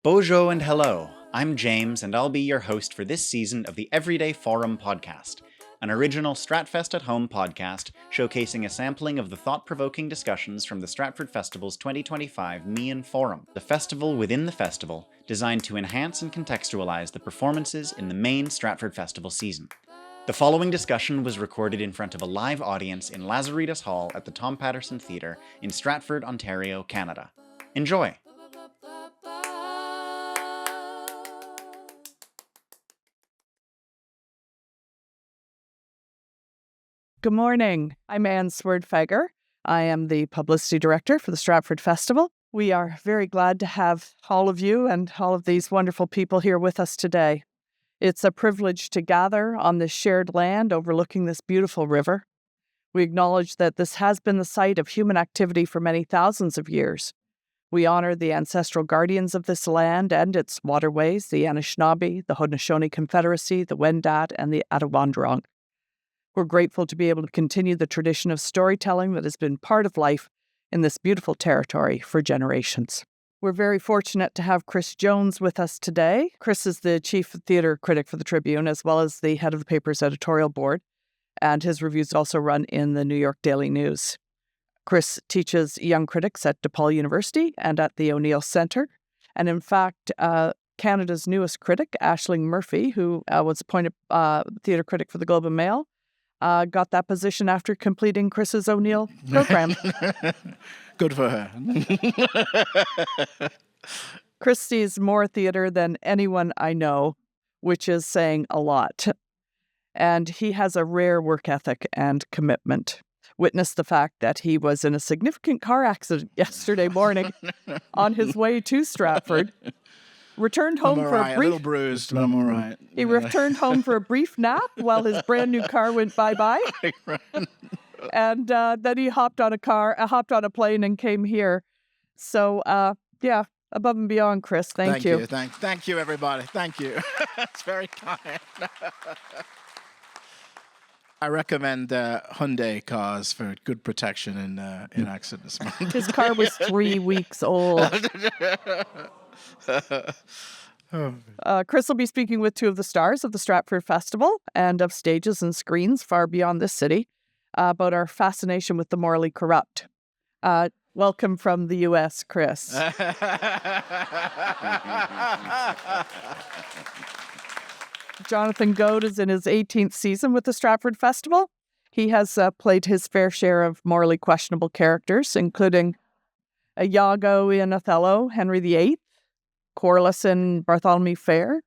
Bonjour and hello, I'm James and I'll be your host for this season of the Everyday Forum podcast, an original Stratfest at Home podcast showcasing a sampling of the thought-provoking discussions from the Stratford Festival's 2025 Meighen Forum, the festival within the festival designed to enhance and contextualize the performances in the main Stratford Festival season. The following discussion was recorded in front of a live audience in Lazaretus Hall at the Tom Patterson Theatre in Stratford, Ontario, Canada. Enjoy! Good morning. I'm Anne Swerdfeger. I am the publicity director for the Stratford Festival. We are very glad to have all of you and all of these wonderful people here with us today. It's a privilege to gather on this shared land overlooking this beautiful river. We acknowledge that this has been the site of human activity for many thousands of years. We honor the ancestral guardians of this land and its waterways, the Anishinaabe, the Haudenosaunee Confederacy, the Wendat, and the Attawanderong. We're grateful to be able to continue the tradition of storytelling that has been part of life in this beautiful territory for generations. We're very fortunate to have Chris Jones with us today. Chris is the chief theatre critic for the Tribune, as well as the head of the paper's editorial board, and his reviews also run in the New York Daily News. Chris teaches young critics at DePaul University and at the O'Neill Centre, and in fact, Canada's newest critic, Aisling Murphy, who was appointed theatre critic for the Globe and Mail, got that position after completing Chris's O'Neill program. Good for her. Chris sees more theatre than anyone I know, which is saying a lot. And he has a rare work ethic and commitment. Witness the fact that he was in a significant car accident yesterday morning on his way to Stratford. Returned home for a little bruised, but I'm all right. He returned home for a brief nap while his brand new car went bye-bye. And then he hopped on a plane and came here. So, above and beyond, Chris. Thank you. Thank you, everybody. Thank you. It's very kind. I recommend Hyundai cars for good protection in accidents. His car was 3 weeks old. Chris will be speaking with two of the stars of the Stratford Festival and of stages and screens far beyond this city about our fascination with the morally corrupt. Welcome from the U.S., Chris. Jonathan Goad is in his 18th season with the Stratford Festival. He has played his fair share of morally questionable characters, including Iago in Othello, Henry VIII, Corlys in Bartholomew Fair,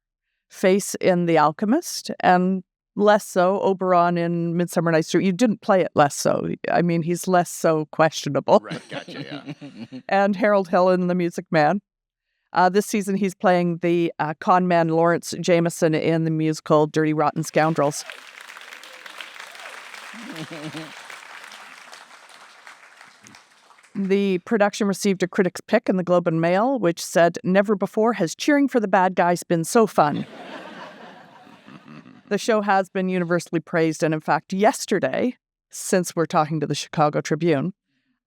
Face in The Alchemist, and less so Oberon in Midsummer Night's Dream. You didn't play it less so. I mean, he's less so questionable. Right, gotcha, yeah. And Harold Hill in The Music Man. This season, he's playing the con man Lawrence Jameson in the musical Dirty Rotten Scoundrels. The production received a critic's pick in the Globe and Mail, which said, "Never before has cheering for the bad guys been so fun." The show has been universally praised, and in fact, yesterday, since we're talking to the Chicago Tribune,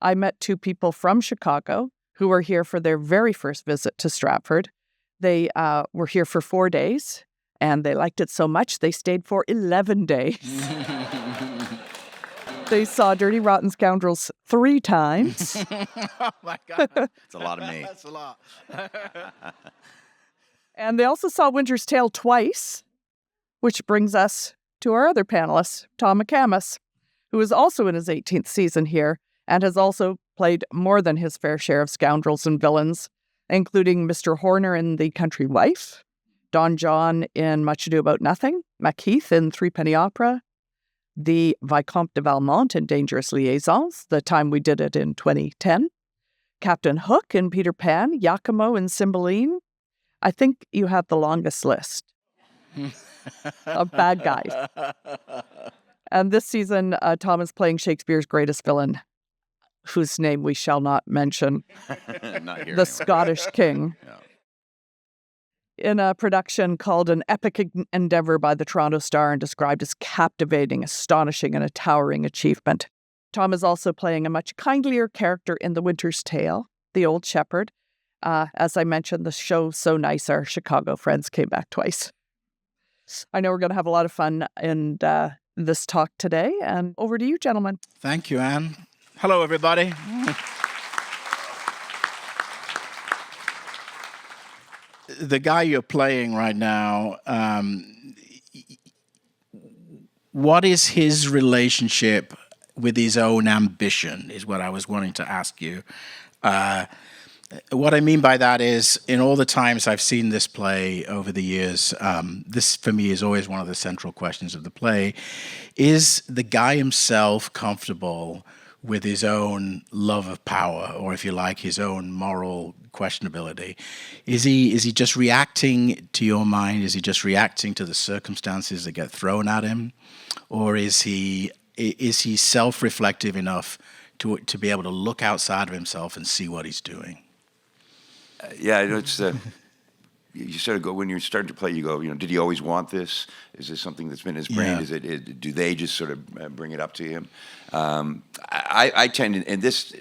I met two people from Chicago who were here for their very first visit to Stratford. They were here for 4 days, and they liked it so much they stayed for 11 days. They saw Dirty Rotten Scoundrels 3 times. Oh, my God. That's a lot of me. That's a lot. And they also saw Winter's Tale twice, which brings us to our other panelist, Tom McCamus, who is also in his 18th season here and has also played more than his fair share of scoundrels and villains, including Mr. Horner in The Country Wife, Don John in Much Ado About Nothing, Macheath in Threepenny Opera, the Vicomte de Valmont in Dangerous Liaisons, the time we did it in 2010, Captain Hook in Peter Pan, Iachimo in Cymbeline. I think you have the longest list of bad guys. And this season, Tom is playing Shakespeare's greatest villain, whose name we shall not mention, the Scottish King. Yeah. In a production called An Epic Endeavor by the Toronto Star and described as captivating, astonishing, and a towering achievement. Tom is also playing a much kindlier character in The Winter's Tale, the Old Shepherd, As I mentioned, the show's so nice, our Chicago friends came back twice. I know we're going to have a lot of fun in this talk today. And over to you, gentlemen. Thank you, Anne. Hello, everybody. The guy you're playing right now, what is his relationship with his own ambition is what I was wanting to ask you. What I mean by that is, in all the times I've seen this play over the years, this for me is always one of the central questions of the play. Is the guy himself comfortable with his own love of power, or if you like, his own moral questionability? Is he just reacting to your mind? Is he just reacting to the circumstances that get thrown at him? Or is he self-reflective enough to be able to look outside of himself and see what he's doing? Yeah, it's you sort of go when you're starting to play. You go, did he always want this? Is this something that's been in his brain? Yeah. Do they just sort of bring it up to him? I tend, and this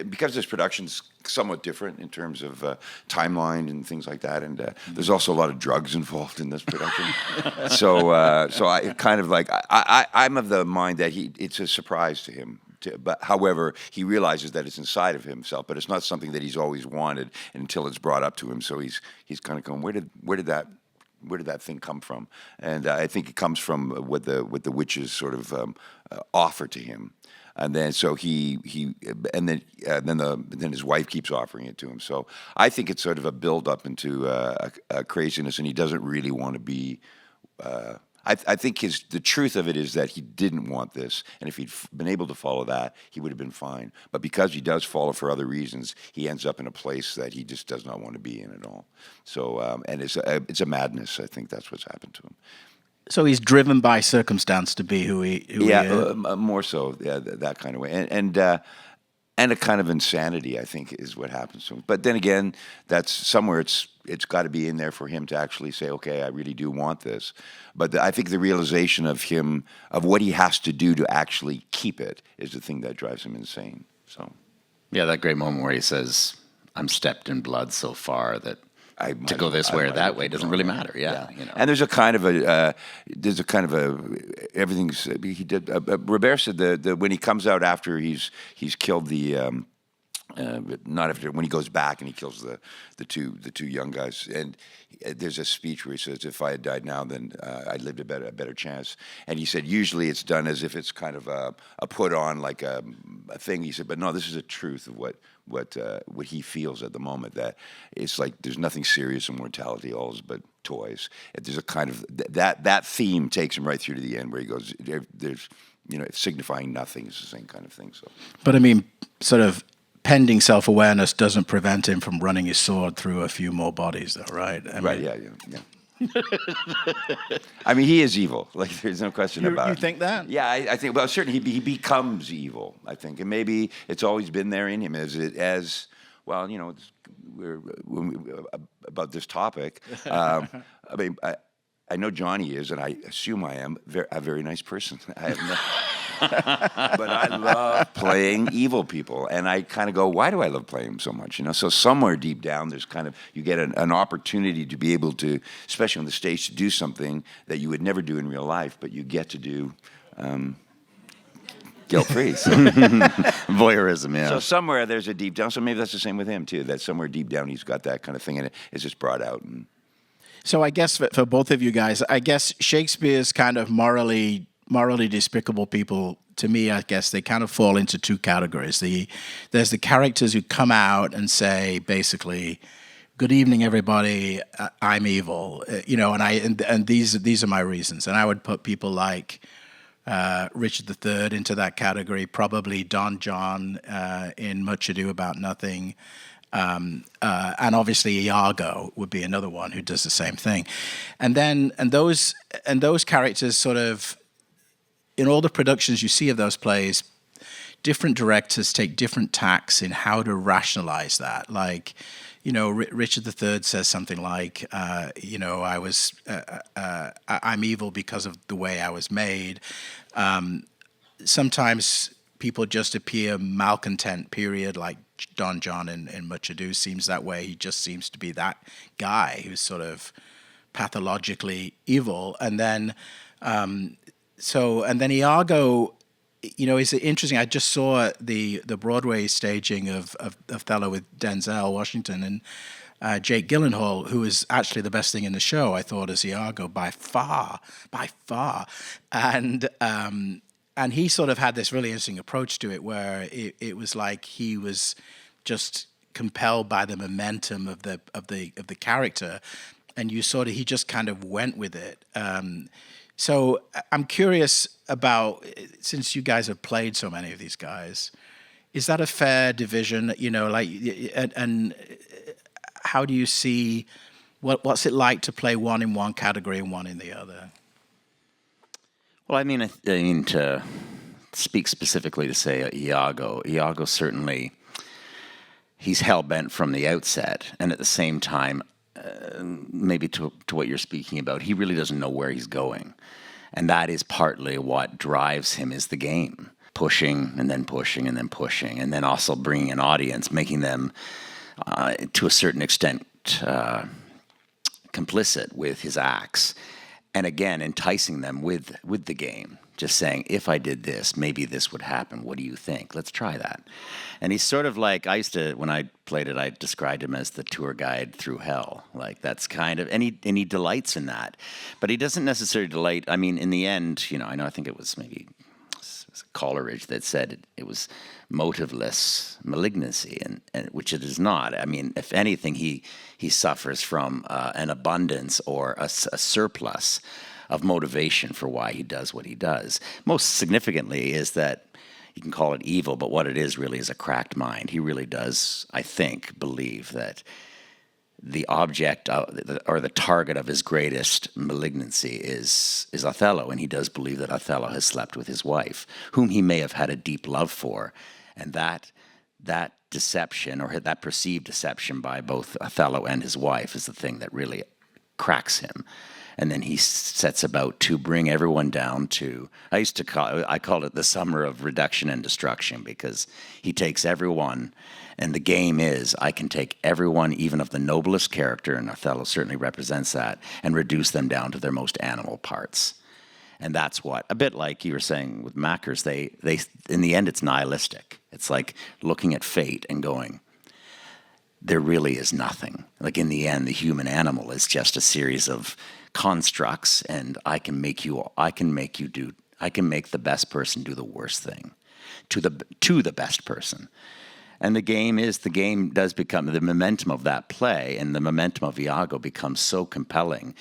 because this production's somewhat different in terms of timeline and things like that, and there's also a lot of drugs involved in this production. so I kind of like I'm of the mind that it's a surprise to him. But however, he realizes that it's inside of himself, but it's not something that he's always wanted until it's brought up to him. So he's kind of going, where did that thing come from? And I think it comes from what the witches sort of offer to him. And then so then his wife keeps offering it to him. So I think it's sort of a build up into a craziness, and he doesn't really want to be. I think the truth of it is that he didn't want this, and if he'd been able to follow that, he would have been fine. But because he does follow for other reasons, he ends up in a place that he just does not want to be in at all. So, and it's a madness. I think that's what's happened to him. So he's driven by circumstance to be who he is? More so, yeah, that kind of way. And a kind of insanity, I think, is what happens to him. But then again, that's somewhere it's got to be in there for him to actually say, okay, I really do want this. But I think the realization of what he has to do to actually keep it is the thing that drives him insane. So, yeah, that great moment where he says, "I'm steeped in blood so far that to go this way or that way doesn't really matter." Yeah. And there's a kind of everything's he did. Robert said that when he comes out after he's killed the. Not after when he goes back and he kills the two young guys, and there's a speech where he says, "If I had died now, then I'd lived a better chance." And he said, usually it's done as if it's kind of a put on, like a thing. He said, but no, this is a truth of what he feels at the moment. That it's like there's nothing serious in mortality, all is but toys. There's a kind of that theme takes him right through to the end, where he goes, "There's signifying nothing." Is the same kind of thing. So, but I mean, sort of. Pending self-awareness doesn't prevent him from running his sword through a few more bodies, though, right? Right, yeah. I mean, he is evil. Like, there's no question about it. You think that? Yeah, I think. Well, certainly he becomes evil. I think, and maybe it's always been there in him as well. We're about this topic. I mean, I know Johnny is, and I assume I am a very nice person. I have but I love playing evil people, and I kind of go, why do I love playing them so much? So somewhere deep down, there's kind of you get an opportunity to be able to, especially on the stage, to do something that you would never do in real life, but you get to do guilt-free. So. Voyeurism, yeah. So somewhere there's a deep down. So maybe that's the same with him too. That somewhere deep down he's got that kind of thing, and it's just brought out. So I guess for both of you guys, I guess Shakespeare's kind of morally despicable people, to me, I guess they kind of fall into two categories. There's the characters who come out and say, basically, "Good evening, everybody. I'm evil," and these are my reasons. And I would put people like Richard III into that category, probably Don John in Much Ado About Nothing. And obviously Iago would be another one who does the same thing. And those characters sort of, in all the productions you see of those plays, different directors take different tacks in how to rationalize that. Like, Richard III says something like, I'm evil because of the way I was made. Sometimes people just appear malcontent, period, like Don John in Much Ado seems that way. He just seems to be that guy who's sort of pathologically evil. And then Iago, is interesting. I just saw the Broadway staging of Othello with Denzel Washington and Jake Gyllenhaal, who is actually the best thing in the show, I thought, as Iago by far. And he sort of had this really interesting approach to it, where it was like he was just compelled by the momentum of the character, and he just kind of went with it. So I'm curious about, since you guys have played so many of these guys, is that a fair division? And how do you see what's it like to play one in one category and one in the other? Well, I mean, to speak specifically to say Iago certainly, he's hell-bent from the outset, and at the same time, maybe to what you're speaking about, he really doesn't know where he's going. And that is partly what drives him, is the game. Pushing, and then pushing, and then pushing, and then also bringing an audience, making them, to a certain extent, complicit with his acts. And again, enticing them with the game. Just saying, if I did this, maybe this would happen. What do you think? Let's try that. And he's sort of like, when I played it, I described him as the tour guide through hell. Like, that's kind of, and he delights in that. But he doesn't necessarily delight, I mean, in the end, I think it was Coleridge that said it was motiveless malignancy, and which it is not. I mean, if anything, he suffers from an abundance or a surplus of motivation for why he does what he does. Most significantly is that you can call it evil, but what it is really is a cracked mind. He really does, I think, believe that the object or the target of his greatest malignancy is Othello, and he does believe that Othello has slept with his wife, whom he may have had a deep love for, and that deception, or that perceived deception by both Othello and his wife, is the thing that really cracks him. And then he sets about to bring everyone down to, I called it the summer of reduction and destruction, because he takes everyone, and the game is, I can take everyone, even of the noblest character, and Othello certainly represents that, and reduce them down to their most animal parts. And that's what, a bit like you were saying with Mackers, they in the end, it's nihilistic. It's like looking at fate and going, there really is nothing. Like, in the end, the human animal is just a series of constructs, and I can make the best person do the worst thing to the best person. And the game does become, the momentum of that play and the momentum of Iago becomes so compelling.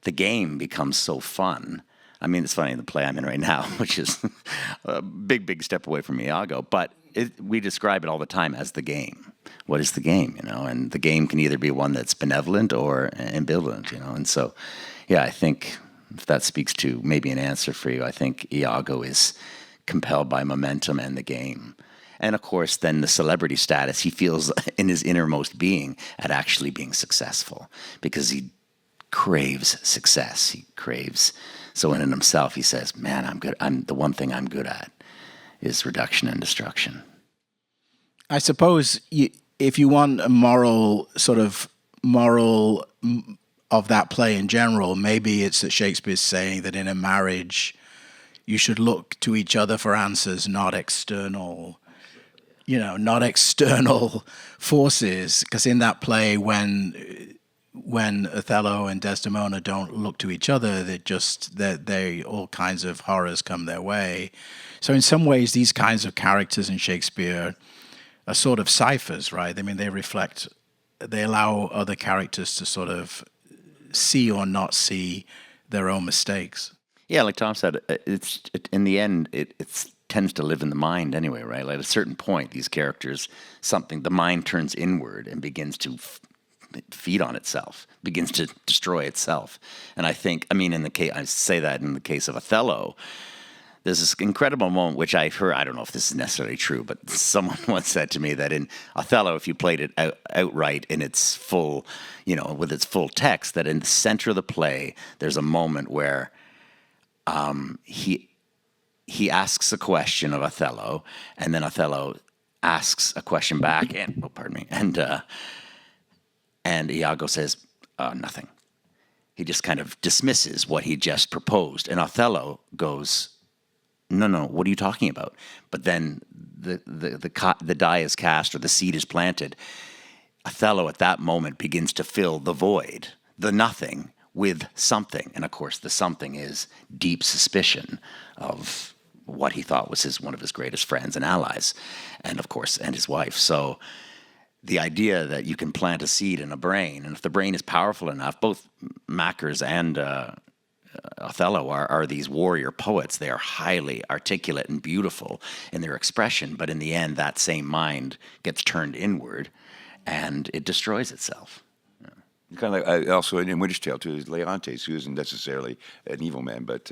The game becomes so fun. I mean, it's funny, the play I'm in right now, which is a big step away from Iago, but we describe it all the time as the game. What is the game, And the game can either be one that's benevolent or ambivalent, And so, yeah, I think if that speaks to maybe an answer for you, I think Iago is compelled by momentum and the game. And of course, then the celebrity status he feels in his innermost being at actually being successful, because he craves success. He craves. So in himself, he says, man, I'm good. The one thing I'm good at is reduction and destruction. I suppose if you want a moral of that play in general, maybe it's that Shakespeare's saying that in a marriage, you should look to each other for answers, not external forces. Because in that play, when Othello and Desdemona don't look to each other, they all kinds of horrors come their way. So in some ways, these kinds of characters in Shakespeare are sort of ciphers, right? I mean, they allow other characters to sort of see or not see their own mistakes. Yeah, like Tom said, in the end, it tends to live in the mind anyway, right? Like at a certain point, these characters, the mind turns inward and begins to feed on itself, begins to destroy itself. And I think, I say that in the case of Othello, there's this incredible moment, which I've heard, I don't know if this is necessarily true, but someone once said to me that in Othello, if you played it outright in its full, with its full text, that in the center of the play, there's a moment where he asks a question of Othello, and then Othello asks a question back, and and Iago says nothing. He just kind of dismisses what he just proposed, and Othello goes, "No, what are you talking about?" But then the die is cast, or the seed is planted. Othello at that moment begins to fill the void, the nothing, with something, and of course the something is deep suspicion of what he thought was one of his greatest friends and allies, and of course, and his wife. So the idea that you can plant a seed in a brain, and if the brain is powerful enough, both Mackers and Othello are these warrior poets. They are highly articulate and beautiful in their expression, but in the end, that same mind gets turned inward, and it destroys itself. Kind of like also in Winter's Tale too, is Leontes, who isn't necessarily an evil man, but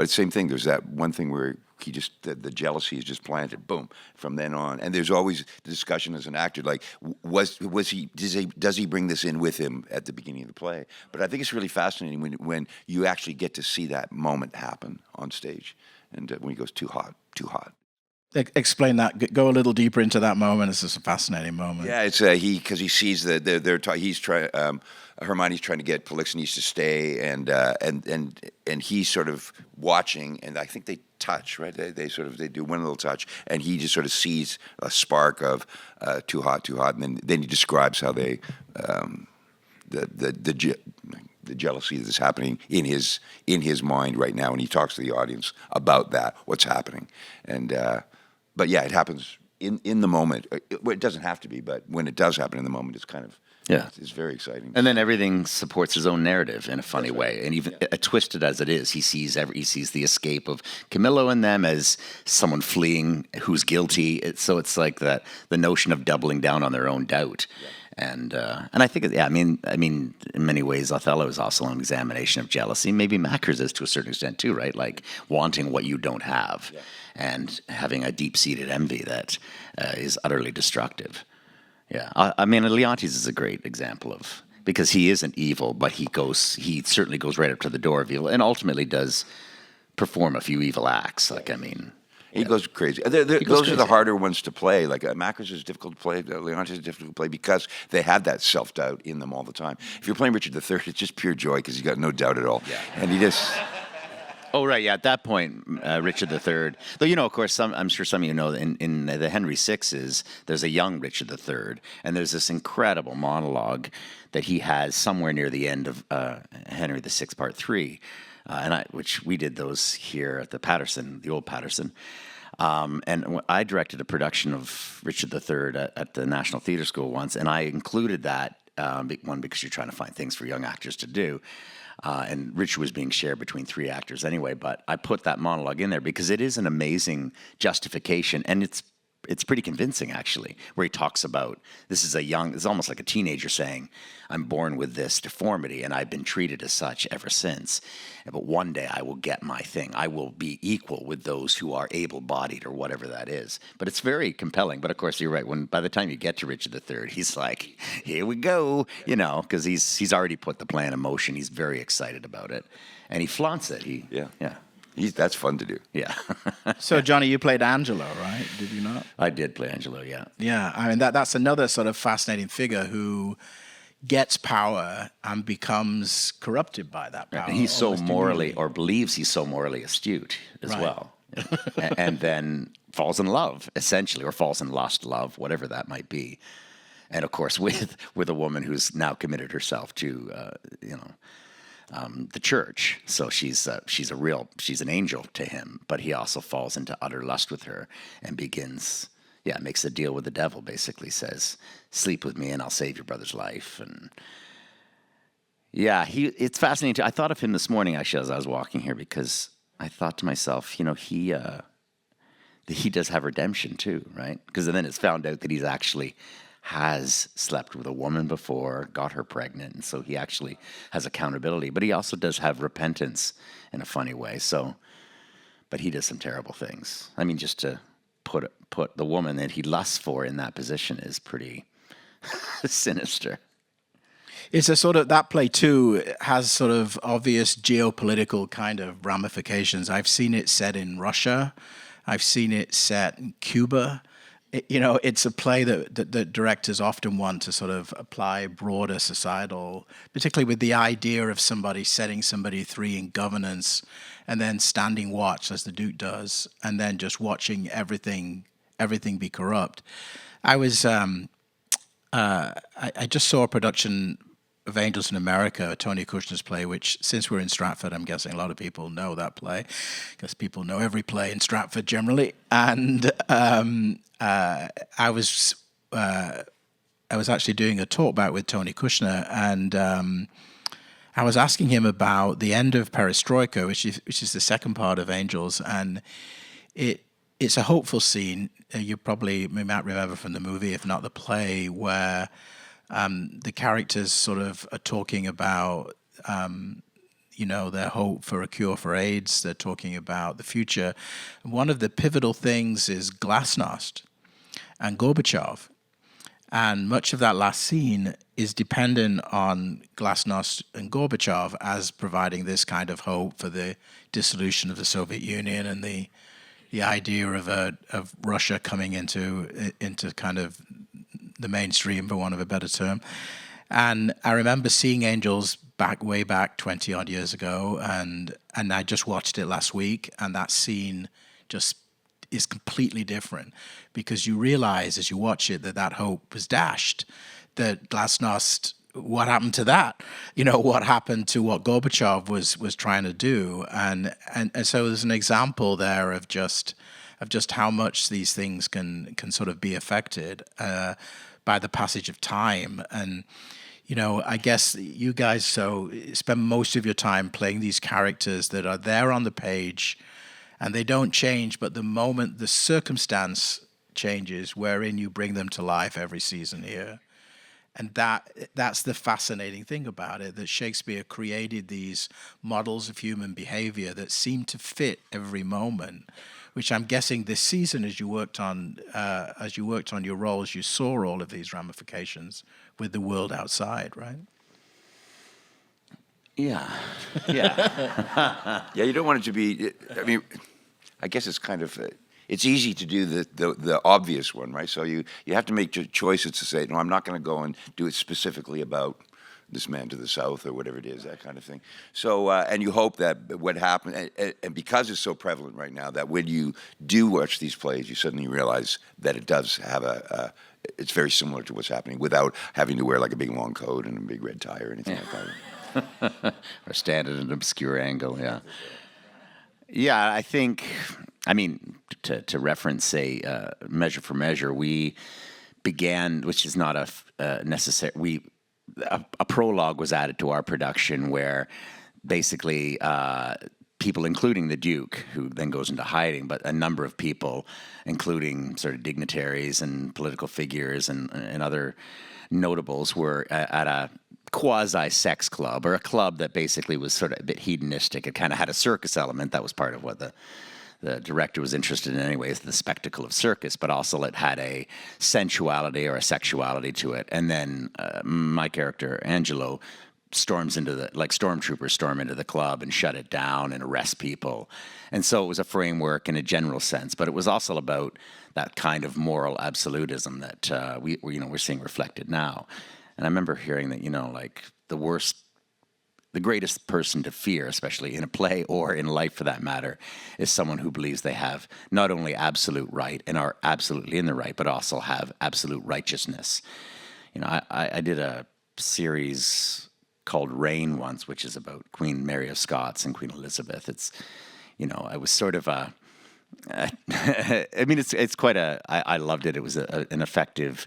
same thing. There's that one thing where he just the jealousy is just planted, boom, from then on. And there's always the discussion as an actor, like does he bring this in with him at the beginning of the play? But I think it's really fascinating when you actually get to see that moment happen on stage, and when he goes too hot. Explain that. Go a little deeper into that moment. It's just a fascinating moment. Yeah, it's because he sees that he's trying. Hermione's trying to get Polixenes to stay, and he's sort of watching, and I think they touch, right? They do one little touch, and he just sort of sees a spark of too hot, and then he describes how they the jealousy that's happening in his mind right now, and he talks to the audience about that, what's happening, and. But yeah, it happens in the moment. It doesn't have to be, but when it does happen in the moment, it's kind of it's very exciting. And then everything supports his own narrative in a funny way, and even twisted as it is, he sees the escape of Camillo and them as someone fleeing who's guilty. So it's like that the notion of doubling down on their own doubt. Yeah. And I think, I mean, in many ways, Othello is also an examination of jealousy. Maybe Mackers is to a certain extent too, right? Like wanting what you don't have, and having a deep-seated envy that is utterly destructive. Yeah, I mean, Leontes is a great example of, because he isn't evil, but he certainly goes right up to the door of evil, and ultimately does perform a few evil acts. Like, I mean. He goes crazy. Those are the harder ones to play. Like Mackers is difficult to play. Leontes is difficult to play because they have that self-doubt in them all the time. If you're playing Richard III, it's just pure joy because he's got no doubt at all. Yeah. And he just... Oh, right, yeah. At that point, Richard III... Though, of course, I'm sure some of you know, in the Henry VI's, there's a young Richard III, and there's this incredible monologue that he has somewhere near the end of Henry VI, Part 3, which we did those here at the old Patterson. And I directed a production of Richard III at the National Theatre School once, and I included that, one, because you're trying to find things for young actors to do, and Richard was being shared between 3 actors anyway, but I put that monologue in there because it is an amazing justification, and it's pretty convincing, actually, where he talks about it's almost like a teenager saying, I'm born with this deformity, and I've been treated as such ever since. But one day I will get my thing. I will be equal with those who are able-bodied, or whatever that is. But it's very compelling. But of course, you're right. By the time you get to Richard III, he's like, here we go, because he's already put the plan in motion. He's very excited about it, and he flaunts it. That's fun to do. Yeah. So, Johnny, you played Angelo, right? Did you not? I did play Angelo, yeah. Yeah, I mean, that's another sort of fascinating figure who gets power and becomes corrupted by that power. And he's so believes he's so morally astute as well. and then falls in love, essentially, or falls in lost love, whatever that might be. And, of course, with a woman who's now committed herself to, the church. So she's an angel to him, but he also falls into utter lust with her and makes a deal with the devil, basically says, sleep with me and I'll save your brother's life. And it's fascinating too. I thought of him this morning, actually, as I was walking here, because I thought to myself, he does have redemption too, right? Because then it's found out that he's actually has slept with a woman before, got her pregnant, and so he actually has accountability. But he also does have repentance in a funny way. But he does some terrible things. I mean, just to put the woman that he lusts for in that position is pretty sinister. It's a sort of, that play too has sort of obvious geopolitical kind of ramifications. I've seen it set in Russia. I've seen it set in Cuba. it's a play that directors often want to sort of apply broader societal, particularly with the idea of somebody setting somebody free in governance and then standing watch, as the Duke does, and then just watching everything be corrupt. I just saw a production of Angels in America, Tony Kushner's play, which, since we're in Stratford, I'm guessing a lot of people know that play, because people know every play in Stratford generally. And I was actually doing a talk back with Tony Kushner, and I was asking him about the end of Perestroika, which is the second part of Angels, and it's a hopeful scene. You might remember from the movie, if not the play, where the characters sort of are talking about, their hope for a cure for AIDS. They're talking about the future. One of the pivotal things is Glasnost and Gorbachev. And much of that last scene is dependent on Glasnost and Gorbachev as providing this kind of hope for the dissolution of the Soviet Union and the idea of Russia coming into kind of the mainstream, for want of a better term. And I remember seeing Angels way back 20 odd years ago, and I just watched it last week, and that scene just is completely different, because you realize as you watch it that hope was dashed, that Glasnost, what happened to that? What happened to what Gorbachev was trying to do? And so there's an example there of just how much these things can sort of be affected by the passage of time. And I guess you guys spend most of your time playing these characters that are there on the page, and they don't change, but the moment the circumstance changes, wherein you bring them to life every season here. And that's the fascinating thing about it, that Shakespeare created these models of human behavior that seem to fit every moment, which I'm guessing this season, as you worked on your roles, you saw all of these ramifications with the world outside, right? Yeah. Yeah, you don't want it to be. I mean, I guess it's kind of. It's easy to do the obvious one, right? So you have to make choices to say, no, I'm not going to go and do it specifically about this man to the south or whatever it is, that kind of thing. So, and you hope that what happened, and because it's so prevalent right now, that when you do watch these plays, you suddenly realize that it does have it's very similar to what's happening without having to wear like a big long coat and a big red tie or anything like that. Or stand at an obscure angle, yeah. Yeah, I think, to reference, say, Measure for Measure, we began, which is not a necessary, a prologue was added to our production where basically people, including the Duke, who then goes into hiding, but a number of people, including sort of dignitaries and political figures and other notables, were at a quasi-sex club, or a club that basically was sort of a bit hedonistic. It kind of had a circus element. That was part of what the director was interested in anyways, the spectacle of circus, but also it had a sensuality or a sexuality to it. And then my character, Angelo, storms into like stormtroopers storm into the club and shut it down and arrest people. And so it was a framework in a general sense, but it was also about that kind of moral absolutism that we're seeing reflected now. And I remember hearing that, like the greatest person to fear, especially in a play or in life for that matter, is someone who believes they have not only absolute right and are absolutely in the right, but also have absolute righteousness. I did a series called Reign once, which is about Queen Mary of Scots and Queen Elizabeth. It's, I was sort of it's quite I loved it. It was an effective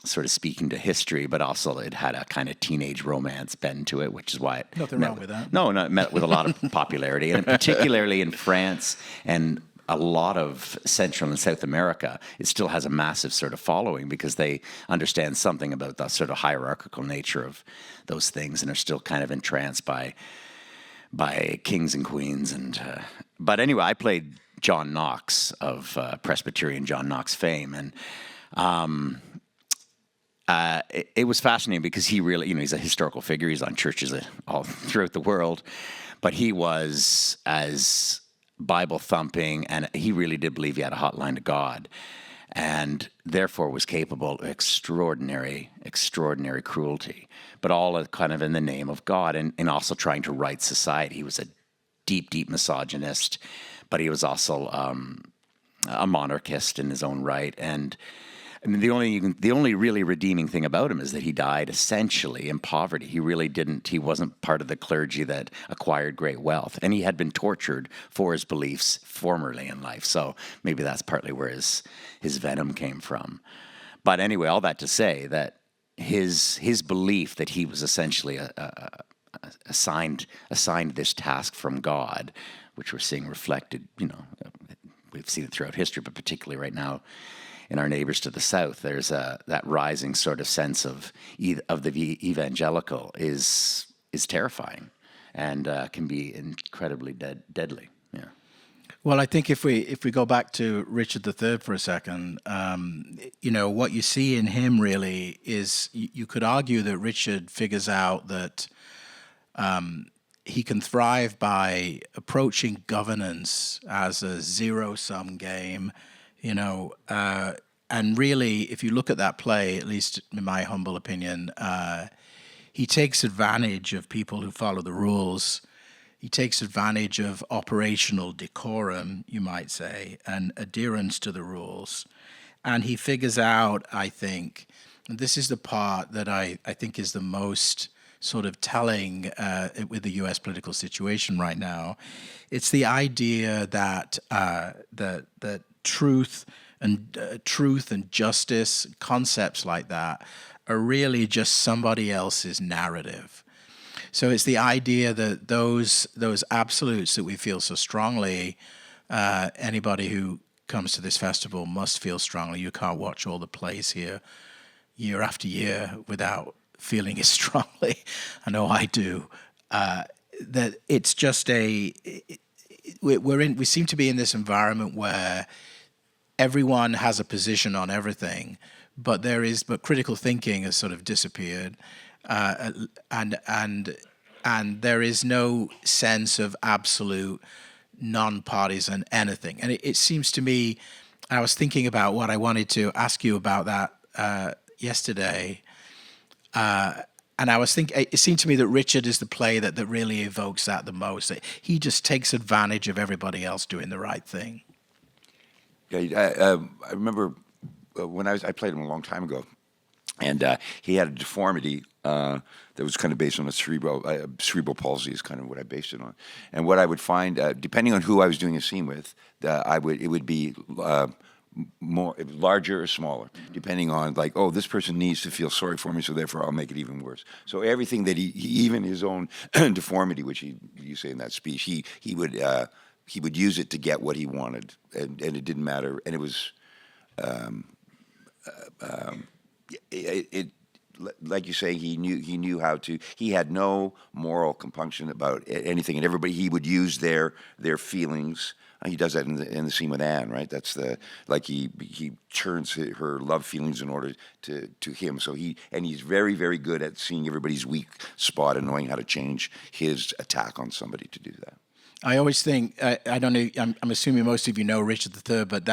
sort of speaking to history, but also it had a kind of teenage romance bend to it, which is why it nothing wrong with that. No, it met with a lot of popularity, and particularly in France and a lot of Central and South America, it still has a massive sort of following because they understand something about the sort of hierarchical nature of those things and are still kind of entranced by kings and queens. And but anyway, I played John Knox of Presbyterian John Knox fame, and it was fascinating because he really, he's a historical figure. He's on churches all throughout the world, but he was as Bible thumping, and he really did believe he had a hotline to God, and therefore was capable of extraordinary cruelty, but all kind of in the name of God, and also trying to right society. He was a deep misogynist, but he was also a monarchist in his own right. And I mean, the only really redeeming thing about him is that he died essentially in poverty. He wasn't part of the clergy that acquired great wealth, and he had been tortured for his beliefs formerly in life. So maybe that's partly where his venom came from. But anyway, all that to say that his belief that he was essentially assigned this task from God, which we're seeing reflected, we've seen it throughout history, but particularly right now in our neighbors to the south, there's that rising sort of sense of the evangelical is terrifying, and can be incredibly deadly. Yeah. Well, I think if we go back to Richard III for a second, what you see in him really is you could argue that Richard figures out that he can thrive by approaching governance as a zero-sum game, and really, if you look at that play, at least in my humble opinion, he takes advantage of people who follow the rules. He takes advantage of operational decorum, you might say, and adherence to the rules. And he figures out, I think, and this is the part that I think is the most sort of telling with the U.S. political situation right now. It's the idea that that truth and justice, concepts like that, are really just somebody else's narrative. So it's the idea that those absolutes that we feel so strongly, anybody who comes to this festival must feel strongly. You can't watch all the plays here year after year without feeling it strongly. I know I do. That it's just we seem to be in this environment where everyone has a position on everything, but critical thinking has sort of disappeared, and there is no sense of absolute non-partisan anything. And it seems to me, I was thinking about what I wanted to ask you about that yesterday, and I was thinking, it seemed to me that Richard is the play that really evokes that the most. That he just takes advantage of everybody else doing the right thing. Yeah, I remember when I played him a long time ago, and he had a deformity that was kind of based on a cerebral palsy is kind of what I based it on. And what I would find, depending on who I was doing a scene with, it would be more larger or smaller, depending on this person needs to feel sorry for me, so therefore I'll make it even worse. So everything that he even his own deformity, which you say in that speech, he would use it to get what he wanted, and it didn't matter. And it was, like you say, he knew how to. He had no moral compunction about anything, and everybody he would use their feelings. He does that in the scene with Anne, right? That's he turns her love feelings in order to him. So he's very, very good at seeing everybody's weak spot and knowing how to change his attack on somebody to do that. I always think, I don't know, I'm assuming most of you know Richard III, but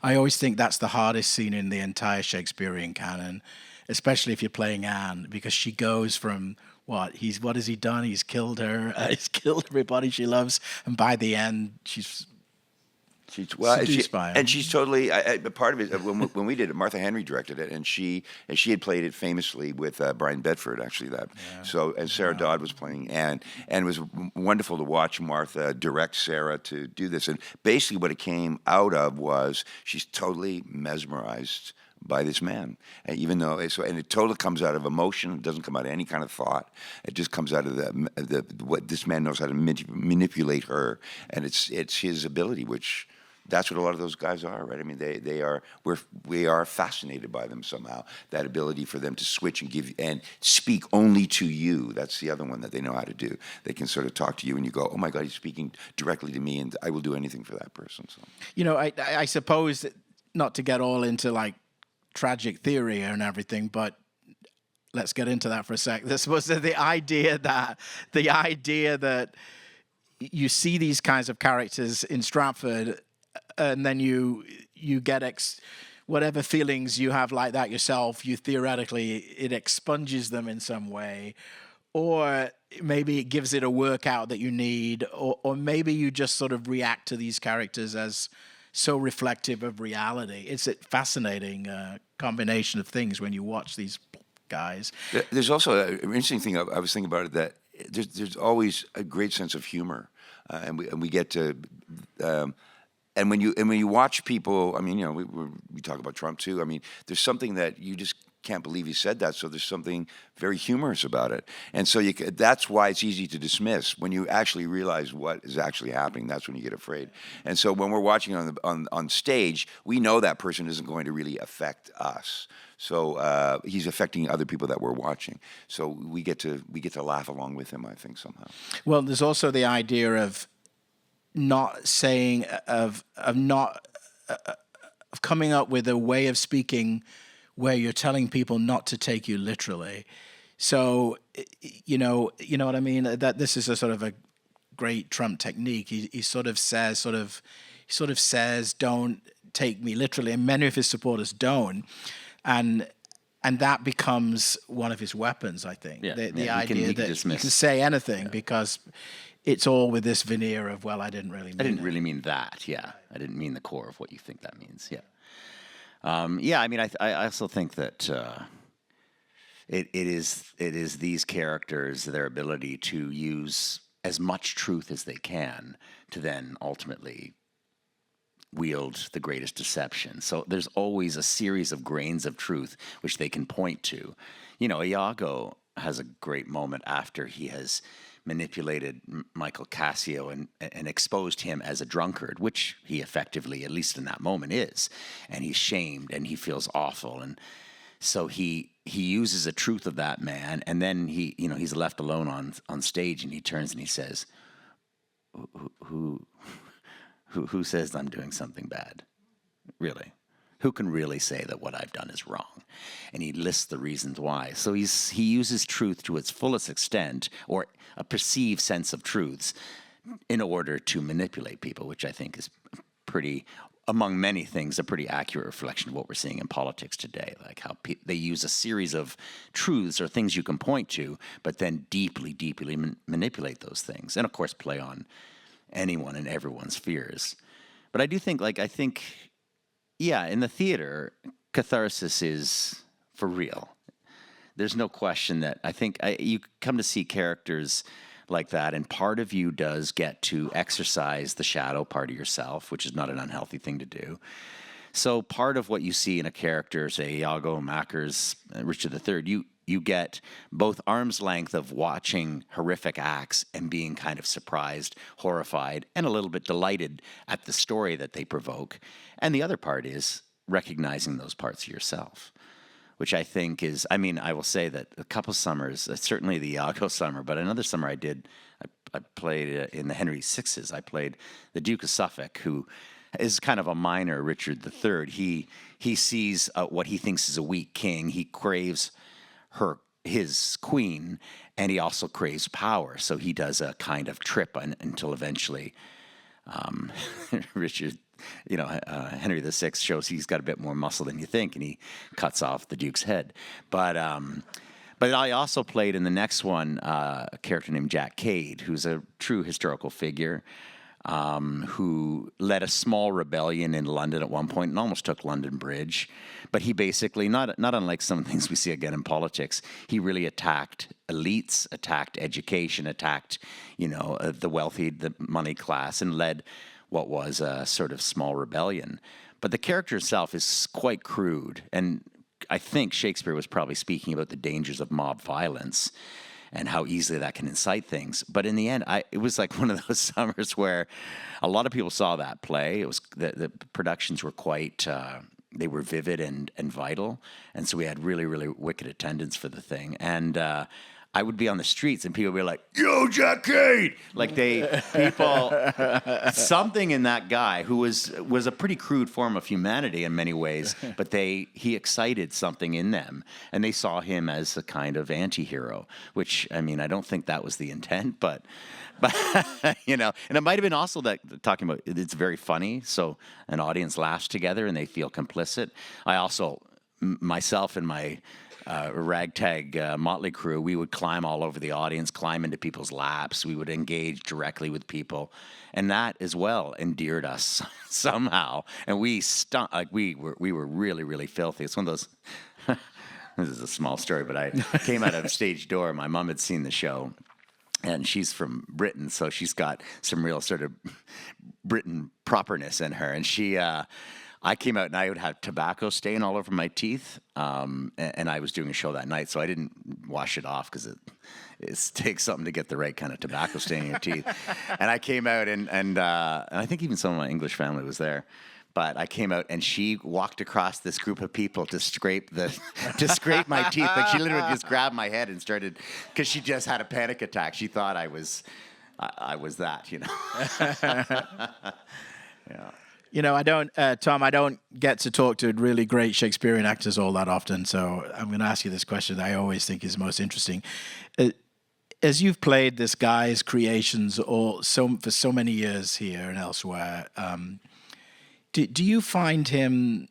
I always think that's the hardest scene in the entire Shakespearean canon, especially if you're playing Anne, because she goes from what has he done? He's killed her, he's killed everybody she loves, and by the end, she's seduced by him. And she's totally part of it. When we did it, Martha Henry directed it, and she had played it famously with Brian Bedford, actually. And Sarah Dodd was playing Anne, and it was wonderful to watch Martha direct Sarah to do this. And basically, what it came out of was she's totally mesmerized by this man, and even though and it totally comes out of emotion. It doesn't come out of any kind of thought. It just comes out of the what this man knows how to manipulate her, and it's his ability, which that's what a lot of those guys are, right? I mean, we are fascinated by them somehow. That ability for them to switch and give and speak only to you. That's the other one that they know how to do. They can sort of talk to you, and you go, "Oh my God, he's speaking directly to me, and I will do anything for that person." So, I suppose not to get all into tragic theory and everything, but let's get into that for a sec. This was the idea that you see these kinds of characters in Stratford, and then you get whatever feelings you have like that yourself, you theoretically, it expunges them in some way, or maybe it gives it a workout that you need, or maybe you just sort of react to these characters as so reflective of reality. It's a fascinating combination of things when you watch these guys. There's also an interesting thing I was thinking about it, that there's always a great sense of humor, and we get to. And when you watch people, I mean, we talk about Trump too. I mean, there's something that you just can't believe he said that. So there's something very humorous about it, and so that's why it's easy to dismiss. When you actually realize what is actually happening, that's when you get afraid. And so when we're watching on stage, we know that person isn't going to really affect us. So he's affecting other people that we're watching. So we get to laugh along with him, I think, somehow. Well, there's also the idea of not saying of coming up with a way of speaking where you're telling people not to take you literally. So you know what I mean, that this is a sort of a great Trump technique. He sort of says don't take me literally, and many of his supporters don't, and that becomes one of his weapons, I think. The idea that you can say anything because it's all with this veneer of, well, I didn't really mean that. Yeah, I didn't mean the core of what you think that means. Yeah. I mean, I also think that it is these characters, their ability to use as much truth as they can to then ultimately wield the greatest deception. So there's always a series of grains of truth which they can point to. Iago has a great moment after he has manipulated Michael Cassio and exposed him as a drunkard, which he effectively, at least in that moment, is. And he's shamed and he feels awful. And so he uses a truth of that man, and then he's left alone on stage, and he turns and he says, who says I'm doing something bad? Really? Who can really say that what I've done is wrong? And he lists the reasons why. So he uses truth to its fullest extent, or a perceived sense of truths, in order to manipulate people, which I think is pretty, among many things, a pretty accurate reflection of what we're seeing in politics today. Like how they use a series of truths or things you can point to, but then deeply, deeply manipulate those things. And of course, play on anyone and everyone's fears. But I do think, in the theater, catharsis is for real. There's no question that I think you come to see characters like that, and part of you does get to exercise the shadow part of yourself, which is not an unhealthy thing to do. So part of what you see in a character, say Iago, Macker's Richard III, you get both arm's length of watching horrific acts and being kind of surprised, horrified, and a little bit delighted at the story that they provoke. And the other part is recognizing those parts of yourself, which I think is, I will say that a couple summers, certainly the Iago summer, but another summer I played in the Henry VIs. I played the Duke of Suffolk, who is kind of a minor Richard III. He sees what he thinks is a weak king. He craves his queen, and he also craves power. So he does a kind of trip until eventually Richard, Henry VI shows he's got a bit more muscle than you think, and he cuts off the Duke's head. But I also played in the next one a character named Jack Cade, who's a true historical figure, who led a small rebellion in London at one point and almost took London Bridge. But he basically, not unlike some things we see again in politics, he really attacked elites, attacked education, attacked, the wealthy, the money class, and led what was a sort of small rebellion. But the character itself is quite crude, and I think Shakespeare was probably speaking about the dangers of mob violence and how easily that can incite things. But in the end, it was like one of those summers where a lot of people saw that play. It was the productions were quite, they were vivid and vital. And so we had really, really wicked attendance for the thing. And I would be on the streets and people would be like, "Yo, Jack Cade!" Like something in that guy who was a pretty crude form of humanity in many ways, but he excited something in them, and they saw him as a kind of anti-hero, which, I mean, I don't think that was the intent, but you know, and it might have been also that talking about it's very funny, so an audience laughs together and they feel complicit. I also, myself and my ragtag motley crew, we would climb all over the audience, climb into people's laps. We would engage directly with people, and that as well endeared us somehow. And we were really, really filthy. It's one of those. This is a small story, but I came out of the stage door. My mom had seen the show. And she's from Britain, so she's got some real sort of Britain properness in her. And I came out and I would have tobacco stain all over my teeth. And I was doing a show that night, so I didn't wash it off because it takes something to get the right kind of tobacco stain in your teeth. And I came out and I think even some of my English family was there. But I came out and she walked across this group of people to scrape my teeth. Like she literally just grabbed my head and started, because she just had a panic attack. She thought I was that, you know. Yeah. You know, Tom, I don't get to talk to really great Shakespearean actors all that often. So I'm going to ask you this question that I always think is most interesting. As you've played this guy's creations for so many years here and elsewhere, do you find him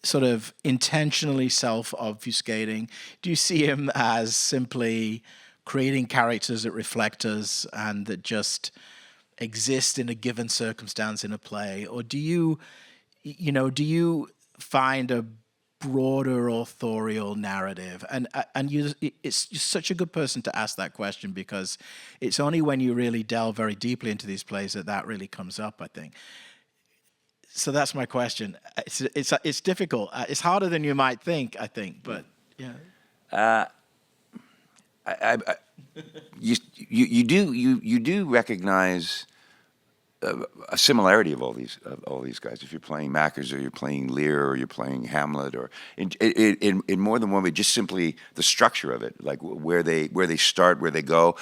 sort of intentionally self-obfuscating? Do you see him as simply creating characters that reflect us and that just exist in a given circumstance in a play? Or do you find a broader authorial narrative? And you're such a good person to ask that question, because it's only when you really delve very deeply into these plays that really comes up, I think. So that's my question. It's difficult. It's harder than you might think, I think. But yeah. You do recognize a similarity of all these guys. If you're playing Macbeth or you're playing Lear or you're playing Hamlet, or in more than one way, just simply the structure of it, like where they start, where they go,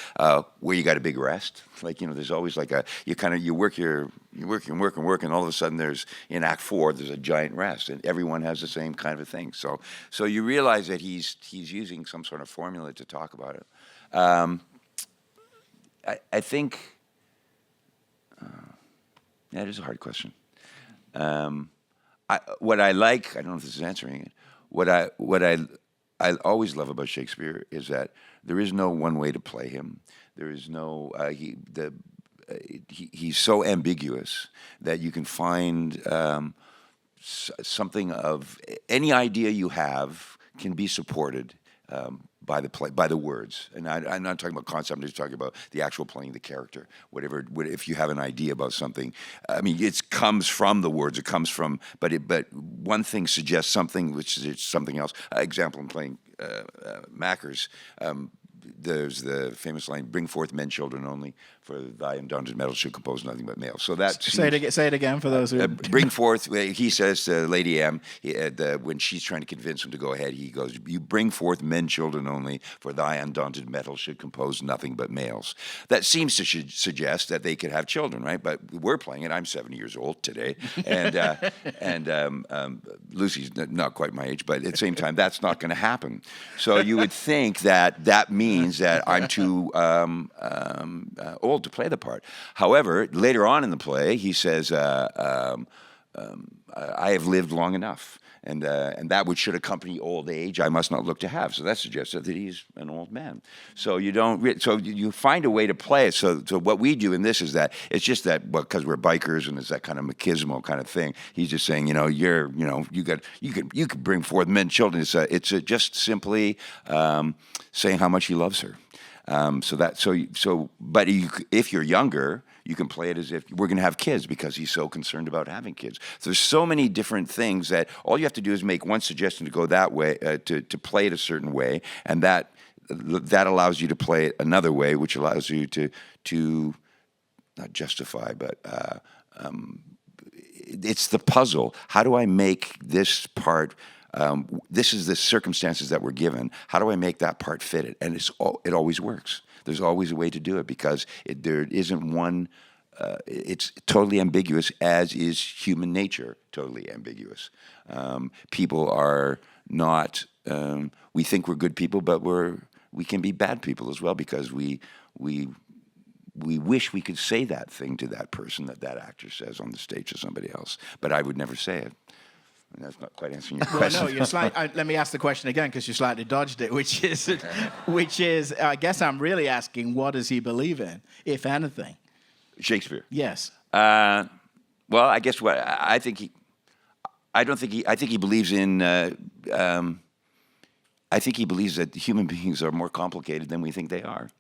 where you got a big rest. Like, you know, there's always like you work, and all of a sudden there's in Act 4 there's a giant rest, and everyone has the same kind of a thing. So you realize that he's using some sort of formula to talk about it. I think. That is a hard question. What I like, I don't know if this is answering it. What I always love about Shakespeare is that there is no one way to play him. There is no he's so ambiguous that you can find something of any idea you have can be supported by the play, by the words. And I'm not talking about concept, I'm just talking about the actual playing the character. Whatever, if you have an idea about something, I mean, it comes from the words, it comes from, but one thing suggests something which is something else. Example, I'm playing Macker's. There's the famous line, "Bring forth men, children only, for thy undaunted metal should compose nothing but males." So that say it again for those who bring forth. He says to Lady M, when she's trying to convince him to go ahead, he goes, "You bring forth men, children only, for thy undaunted metal should compose nothing but males." That seems to suggest that they could have children, right? But we're playing it. I'm 70 years old today, and Lucy's not quite my age, but at the same time, that's not going to happen. So you would think that means that I'm too old to play the part. However, later on in the play, he says, "I have lived long enough, and that which should accompany old age, I must not look to have." So that suggests that he's an old man. So you find a way to play it. So what we do in this is that it's just that, because we're bikers and it's that kind of machismo kind of thing. He's just saying, you could bring forth men, children. It's just simply saying how much he loves her. But if you're younger, you can play it as if we're going to have kids, because he's so concerned about having kids. So there's so many different things that all you have to do is make one suggestion to go that way, to play it a certain way, and that allows you to play it another way, which allows you to not justify, but it's the puzzle. How do I make this part this is the circumstances that we're given. How do I make that part fit it? And it always works. There's always a way to do it because there isn't one. It's totally ambiguous, as is human nature totally ambiguous. People are not. We think we're good people, but we can be bad people as well because we wish we could say that thing to that person that actor says on the stage to somebody else, but I would never say it. And that's not quite answering your question. Well, no, let me ask the question again because you slightly dodged it, which is, I guess I'm really asking, what does he believe in, if anything? Shakespeare. Yes. Well, I guess what I think he. I think he believes in. I think he believes that human beings are more complicated than we think they are.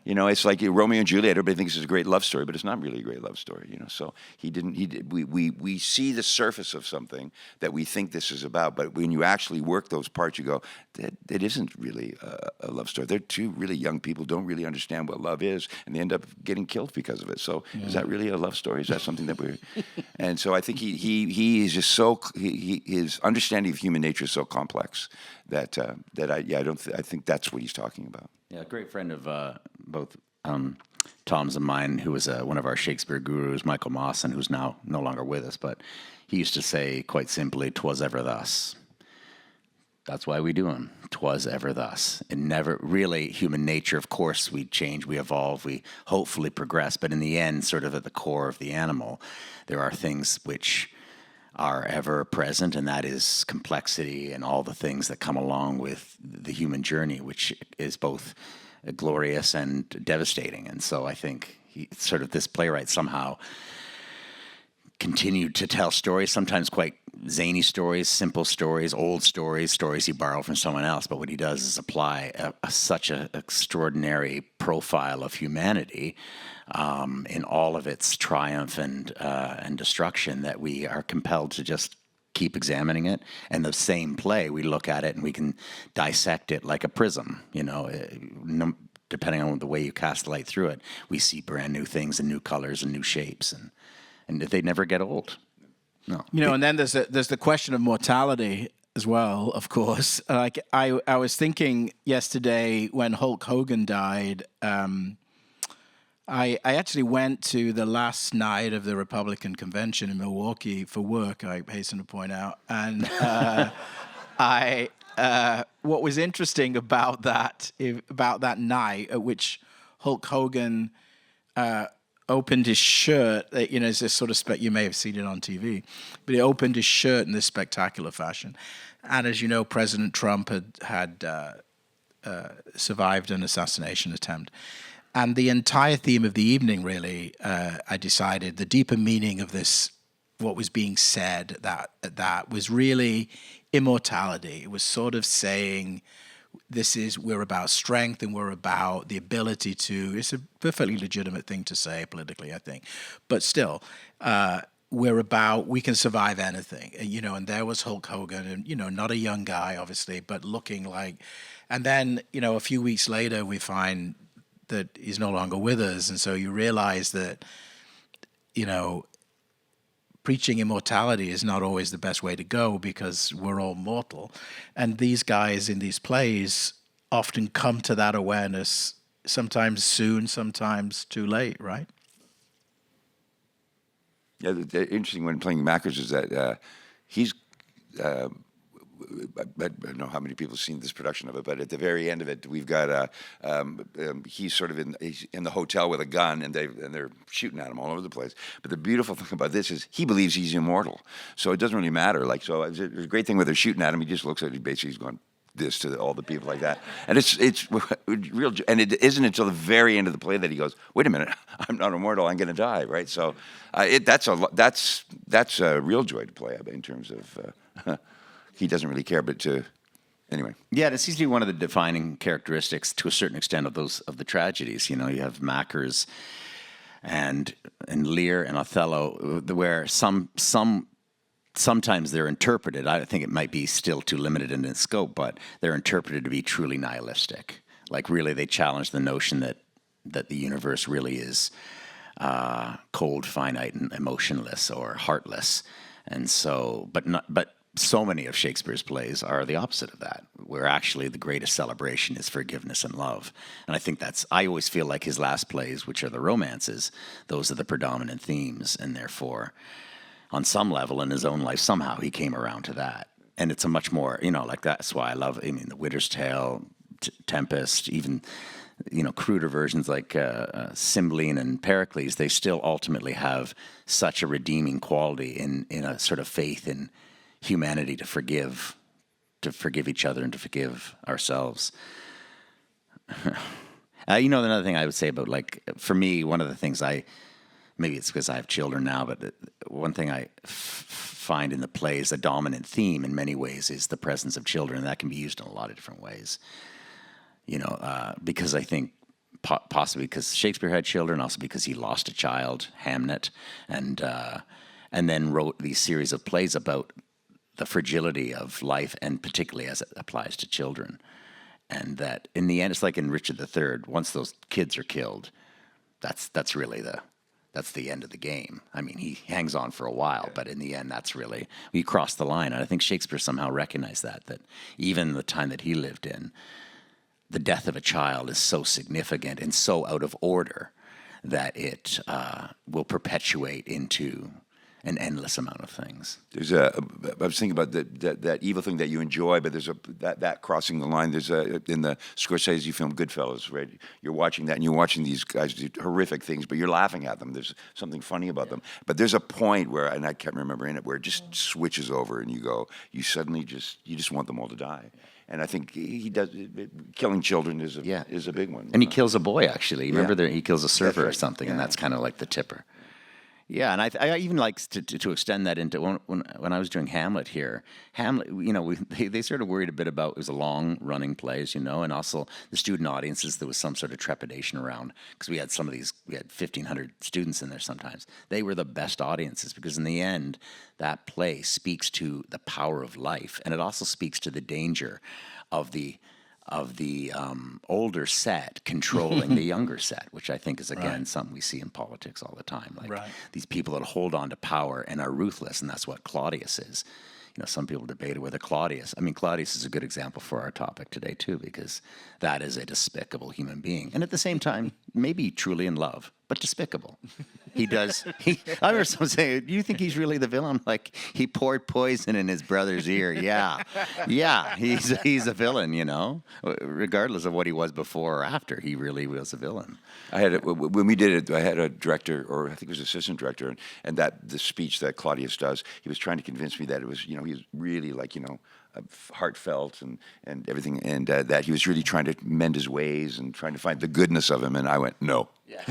You know, it's like Romeo and Juliet. Everybody thinks it's a great love story, but it's not really a great love story. You know, so we see the surface of something that we think this is about, but when you actually work those parts, you go, that isn't really a love story. They're two really young people, don't really understand what love is, and they end up getting killed because of it. So is that really a love story? Is that something that we're? And so I think he is just so his understanding of human nature is so complex that I think that's what he's talking about. Yeah, a great friend of both Tom's and mine, who was one of our Shakespeare gurus, Michael Mawson, who's now no longer with us, but he used to say quite simply, "'Twas ever thus." That's why we do them. 'Twas ever thus. And never really human nature. Of course, we change, we evolve, we hopefully progress, but in the end, sort of at the core of the animal, there are things which are ever present, and that is complexity and all the things that come along with the human journey, which is both glorious and devastating. And so I think this playwright somehow continued to tell stories, sometimes quite zany stories, simple stories, old stories, stories he borrowed from someone else. But what he does is apply such an extraordinary profile of humanity in all of its triumph and destruction that we are compelled to just keep examining it. And the same play, we look at it and we can dissect it like a prism, you know, depending on the way you cast light through it, we see brand new things and new colors and new shapes, and they never get old. No. You know, and then there's the question of mortality as well, of course. Like I was thinking yesterday when Hulk Hogan died, I actually went to the last night of the Republican convention in Milwaukee for work, I hasten to point out. And what was interesting about that night at which Hulk Hogan opened his shirt, you know, it's this sort of you may have seen it on TV, but he opened his shirt in this spectacular fashion. And as you know, President Trump had survived an assassination attempt. And the entire theme of the evening, really, I decided the deeper meaning of this, what was being said, that was really immortality. It was sort of saying, we're about strength and we're about the ability to, it's a perfectly legitimate thing to say politically, I think. But still, we can survive anything, you know, and there was Hulk Hogan, and, you know, not a young guy, obviously, but looking like, and then, you know, a few weeks later, we find that he's no longer with us. And so you realize that, you know, preaching immortality is not always the best way to go because we're all mortal. And these guys in these plays often come to that awareness, sometimes soon, sometimes too late, right? Yeah, the interesting when playing Macbeth is that he's... I don't know how many people have seen this production of it, but at the very end of it, we've got he's sort of he's in the hotel with a gun, and they're shooting at him all over the place. But the beautiful thing about this is he believes he's immortal, so it doesn't really matter. Like, so there's a great thing where they're shooting at him. He just looks at it. Basically, he's going this to all the people like that, and it's real. And it isn't until the very end of the play that he goes, "Wait a minute, I'm not immortal. I'm going to die." Right. So that's a real joy to play in terms of. He doesn't really care, but anyway. Yeah, it seems to be one of the defining characteristics, to a certain extent, of the tragedies. You know, you have Macker's and Lear and Othello, where sometimes they're interpreted. I think it might be still too limited in its scope, but they're interpreted to be truly nihilistic. Like, really, they challenge the notion that the universe really is cold, finite, and emotionless or heartless. And so, but so many of Shakespeare's plays are the opposite of that, where actually the greatest celebration is forgiveness and love. And I think I always feel like his last plays, which are the romances, those are the predominant themes, and therefore, on some level in his own life, somehow he came around to that. And it's a much more, like that's why I love, The Widow's Tale, Tempest, even, cruder versions like Cymbeline and Pericles, they still ultimately have such a redeeming quality in a sort of faith in humanity to forgive each other and to forgive ourselves. Another thing I would say about, for me, one of the things maybe it's because I have children now, but one thing I find in the plays, a dominant theme in many ways, is the presence of children. And that can be used in a lot of different ways. Because I think possibly because Shakespeare had children, also because he lost a child, Hamnet, and then wrote these series of plays about the fragility of life, and particularly as it applies to children. And that in the end, it's like in Richard III, once those kids are killed, that's really that's the end of the game. I mean, he hangs on for a while, but in the end, that's really, we cross the line. And I think Shakespeare somehow recognized that even the time that he lived in, the death of a child is so significant and so out of order that it will perpetuate into an endless amount of things. I was thinking about that evil thing that you enjoy, but there's that crossing the line. There's in the Scorsese film Goodfellas, right? You're watching that, and you're watching these guys do horrific things, but you're laughing at them. There's something funny about them. But there's a point where, and I can't remember in it, where it just switches over, and you suddenly just want them all to die. And I think he does. Killing children is a big one. And he kills a boy, actually. Remember, he kills a server right. or something, and Yeah. that's kind of like the tipper. Yeah, and I even like to extend that into when I was doing Hamlet here. Hamlet, they sort of worried a bit about, it was a long running play, as you know, and also the student audiences. There was some sort of trepidation around because we had 1,500 students in there sometimes. They were the best audiences because in the end, that play speaks to the power of life, and it also speaks to the danger of the older set controlling the younger set, which I think is, again, something we see in politics all the time. These people that hold on to power and are ruthless, and that's what Claudius is. Some people debated whether Claudius is a good example for our topic today, too, because that is a despicable human being. And at the same time, maybe truly in love, but despicable. I remember someone saying, do you think he's really the villain? I'm like, he poured poison in his brother's ear. Yeah, he's a villain, regardless of what he was before or after. He really was a villain. When we did it, I had a director, or I think it was assistant director, and the speech that Claudius does, he was trying to convince me that it was, he was really heartfelt and everything, and that he was really trying to mend his ways and trying to find the goodness of him. And I went, no. Yeah.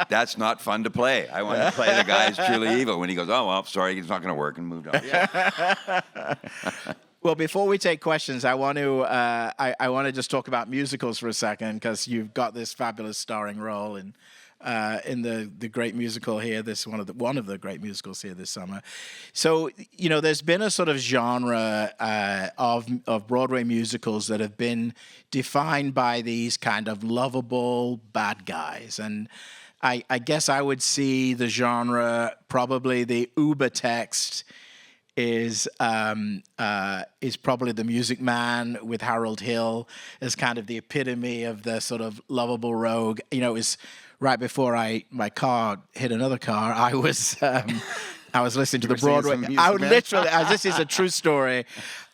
That's not fun to play. I want to play the guy who's truly evil. When he goes, oh, well, sorry, it's not going to work, and moved on. Yeah. Well, before we take questions, I want to just talk about musicals for a second, because you've got this fabulous starring role in the great musical here. This one of the great musicals here this summer. So there's been a sort of genre of Broadway musicals that have been defined by these kind of lovable bad guys, and I guess I would see the genre, probably the uber text is probably The Music Man with Harold Hill as kind of the epitome of the sort of lovable rogue. It was right before my car hit another car. I was listening to the Broadway. This is a true story.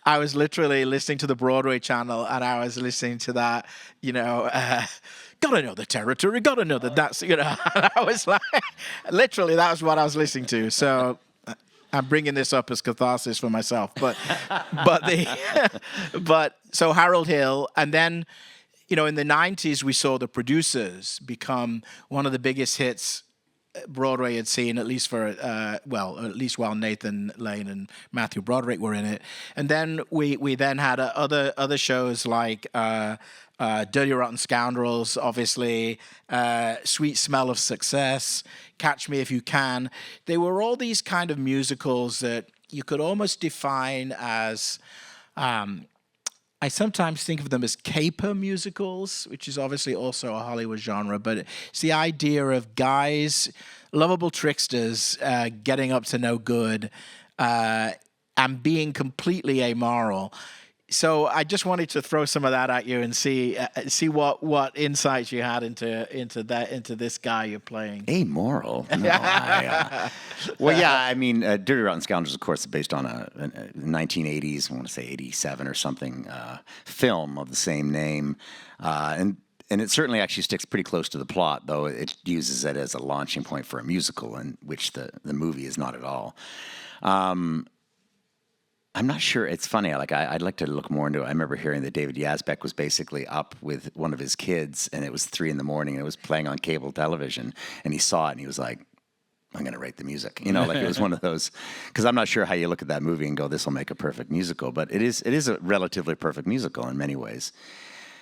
I was literally listening to the Broadway channel, and I was listening to that, gotta know the territory, gotta know that's, and I was like, literally, that was what I was listening to. So I'm bringing this up as catharsis for myself, but so Harold Hill, and then, in the 90s, we saw The Producers become one of the biggest hits Broadway had seen, at least while Nathan Lane and Matthew Broderick were in it. And then we then had other shows like Dirty Rotten Scoundrels, obviously, Sweet Smell of Success, Catch Me If You Can. They were all these kind of musicals that you could almost define as I sometimes think of them as caper musicals, which is obviously also a Hollywood genre, but it's the idea of guys, lovable tricksters, getting up to no good, and being completely amoral. So I just wanted to throw some of that at you and see what insights you had into this guy you're playing. Amoral? No, well, yeah, I mean, Dirty Rotten Scoundrels, of course, is based on a 1980s, I want to say 87 or something, film of the same name, and it certainly actually sticks pretty close to the plot, though it uses it as a launching point for a musical, in which the movie is not at all. I'm not sure. It's funny. I'd like to look more into it. I remember hearing that David Yazbek was basically up with one of his kids, and it was 3 a.m. and it was playing on cable television, and he saw it, and he was like, "I'm going to write the music." Like it was one of those. Because I'm not sure how you look at that movie and go, "This will make a perfect musical," but it is a relatively perfect musical in many ways,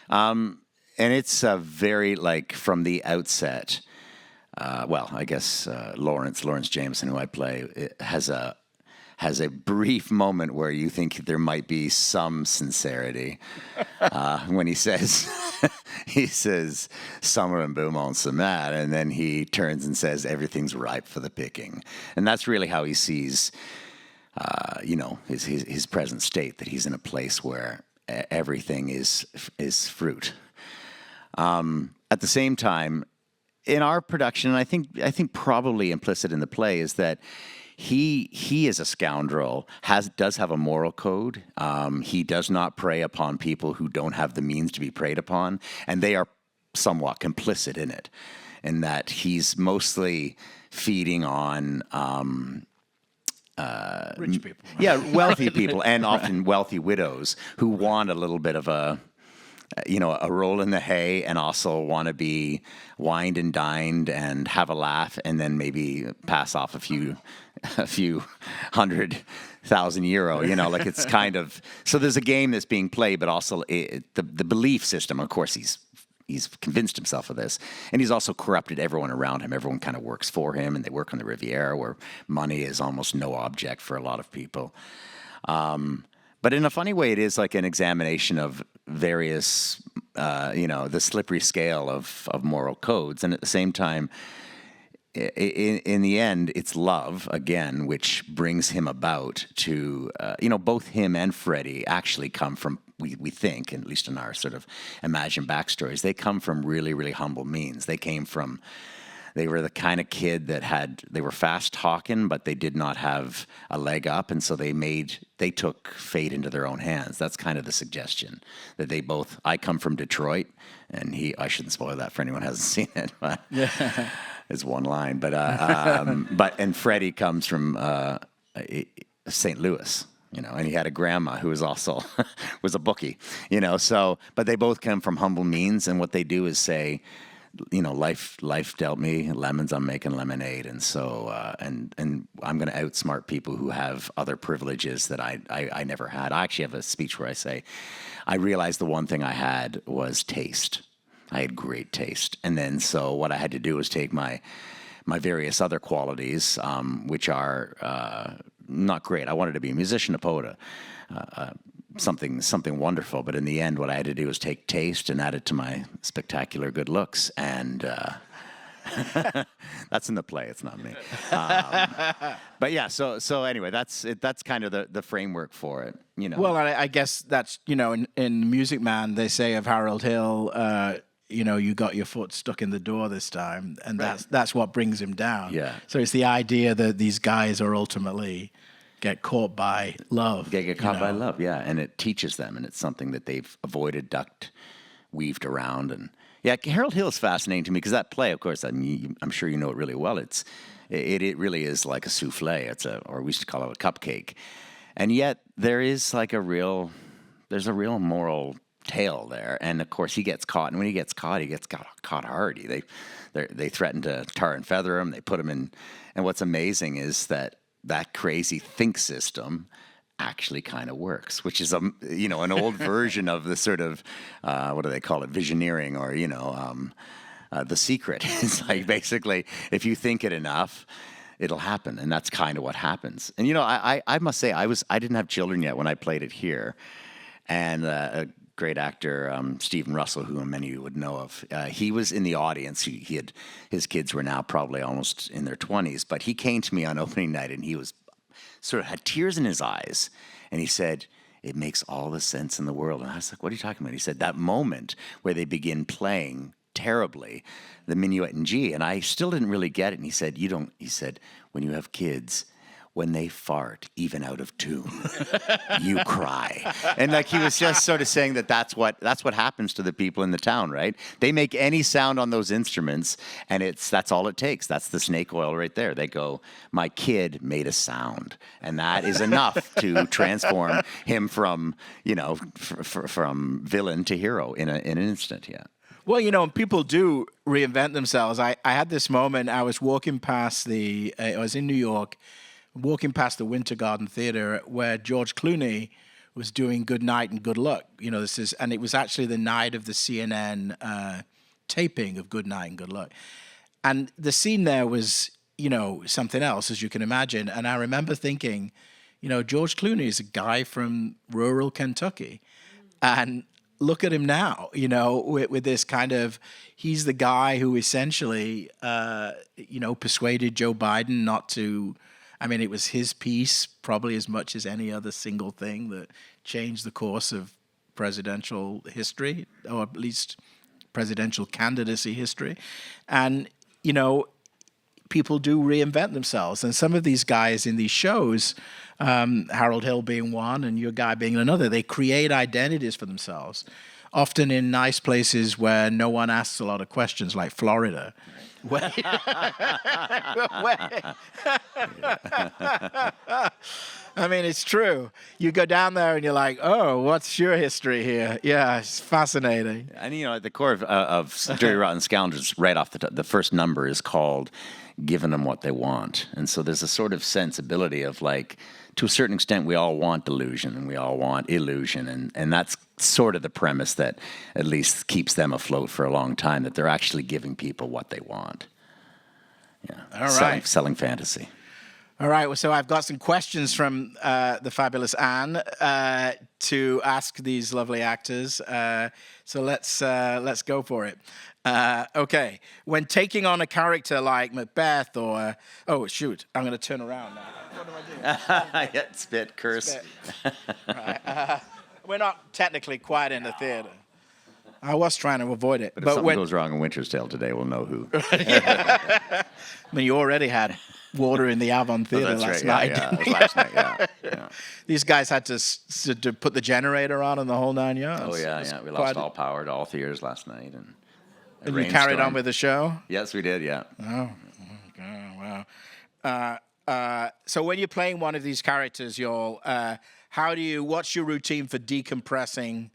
and it's very from the outset. I guess Lawrence Jameson, who I play, has a brief moment where you think there might be some sincerity when he says "Summer and Beaumont Samat," and then he turns and says everything's ripe for the picking, and that's really how he sees, his present state, that he's in a place where everything is fruit. At the same time, in our production, and I think probably implicit in the play is that he is a scoundrel, does have a moral code. He does not prey upon people who don't have the means to be preyed upon, and they are somewhat complicit in it, in that he's mostly feeding on Rich people. Yeah, wealthy people, and often wealthy widows who want a little bit of a roll in the hay, and also want to be wined and dined and have a laugh, and then maybe pass off a few €100,000. It's kind of, so there's a game that's being played, but also the belief system. Of course, he's convinced himself of this, and he's also corrupted everyone around him. Everyone kind of works for him, and they work on the Riviera, where money is almost no object for a lot of people. But in a funny way, it is like an examination of various, the slippery scale of moral codes. And at the same time, in the end, it's love, again, which brings him about to, both him and Freddie actually come from, we think, at least in our sort of imagined backstories, they come from really, really humble means. They were the kind of kid that they were fast talking, but they did not have a leg up. And so they took fate into their own hands. That's kind of the suggestion, that I come from Detroit, and I shouldn't spoil that for anyone who hasn't seen it, but it's one line. But and Freddie comes from St. Louis, and he had a grandma who was also was a bookie, but they both come from humble means. And what they do is say, life dealt me lemons, I'm making lemonade, and so and I'm going to outsmart people who have other privileges that I never had. I actually have a speech where I say, I realized the one thing I had was taste. I had great taste, and then so what I had to do was take my various other qualities, which are not great. I wanted to be a musician, a poet, something wonderful, but in the end, what I had to do was take taste and add it to my spectacular good looks, and that's in the play. It's not me. But yeah, so anyway, that's kind of the framework for it. Well, I guess that's in Music Man, they say of Harold Hill, you got your foot stuck in the door this time, and Right. that's what brings him down. Yeah. So it's the idea that these guys are ultimately get caught by love. They get caught by love, yeah, and it teaches them, and it's something that they've avoided, ducked, weaved around, and yeah, Harold Hill is fascinating to me because that play, of course, I'm sure you know it really well. It really is like a souffle. Or we used to call it a cupcake, and yet there's a real moral tale there. And of course, he gets caught, and when he gets caught hard. They threaten to tar and feather him. They put him in, and what's amazing is that crazy think system actually kind of works, which is an old version of the sort of what do they call it, visioneering, or The Secret. It's like basically if you think it enough, it'll happen, and that's kind of what happens. And I must say I didn't have children yet when I played it here, and a great actor, Stephen Russell, who many of you would know of. He was in the audience. He had his kids were now probably almost in their 20s, but he came to me on opening night, and he was sort of had tears in his eyes, and he said, "It makes all the sense in the world." And I was like, "What are you talking about?" He said, "That moment where they begin playing terribly, the minuet in G," and I still didn't really get it. And he said, "You don't." He said, "When you have kids, when they fart, even out of tune, you cry." And like he was just sort of saying that's what happens to the people in the town, right? They make any sound on those instruments, and that's all it takes. That's the snake oil right there. They go, "My kid made a sound," and that is enough to transform him from from villain to hero in an instant. Yeah. Well, people do reinvent themselves. I had this moment. I was walking past I was in New York, walking past the Winter Garden Theater where George Clooney was doing Good Night and Good Luck. And it was actually the night of the CNN taping of Good Night and Good Luck. And the scene there was, something else, as you can imagine. And I remember thinking, George Clooney is a guy from rural Kentucky. And look at him now, with this kind of, he's the guy who essentially, persuaded Joe Biden not to, it was his piece probably as much as any other single thing that changed the course of presidential history, or at least presidential candidacy history. And, people do reinvent themselves. And some of these guys in these shows, Harold Hill being one and your guy being another, they create identities for themselves, often in nice places where no one asks a lot of questions, like Florida. It's true. You go down there and you're like, "Oh, what's your history here?" Yeah, it's fascinating. And at the core of Dirty Rotten Scoundrels, right off the first number is called "Giving Them What They Want," and so there's a sort of sensibility of like, to a certain extent, we all want delusion and we all want illusion, and that's sort of the premise that at least keeps them afloat for a long time, that they're actually giving people what they want. Yeah. All right. Selling fantasy. All right. Well, so I've got some questions from the fabulous Anne to ask these lovely actors. So let's go for it. Okay. When taking on a character like Macbeth or oh shoot, I'm going to turn around now. What do I do? Yeah, spit, curse. Spit. Right. We're not technically quite in the theater. I was trying to avoid it. But if something goes wrong in Winter's Tale today, we'll know who. You already had water in the AVON theater last night. Yeah, last night, yeah. These guys had to put the generator on and the whole 9 yards. Oh, yeah. We lost all power to all theaters last night. And you carried on with the show? Yes, we did, yeah. Oh, wow. So when you're playing one of these characters, y'all, what's your routine for decompressing?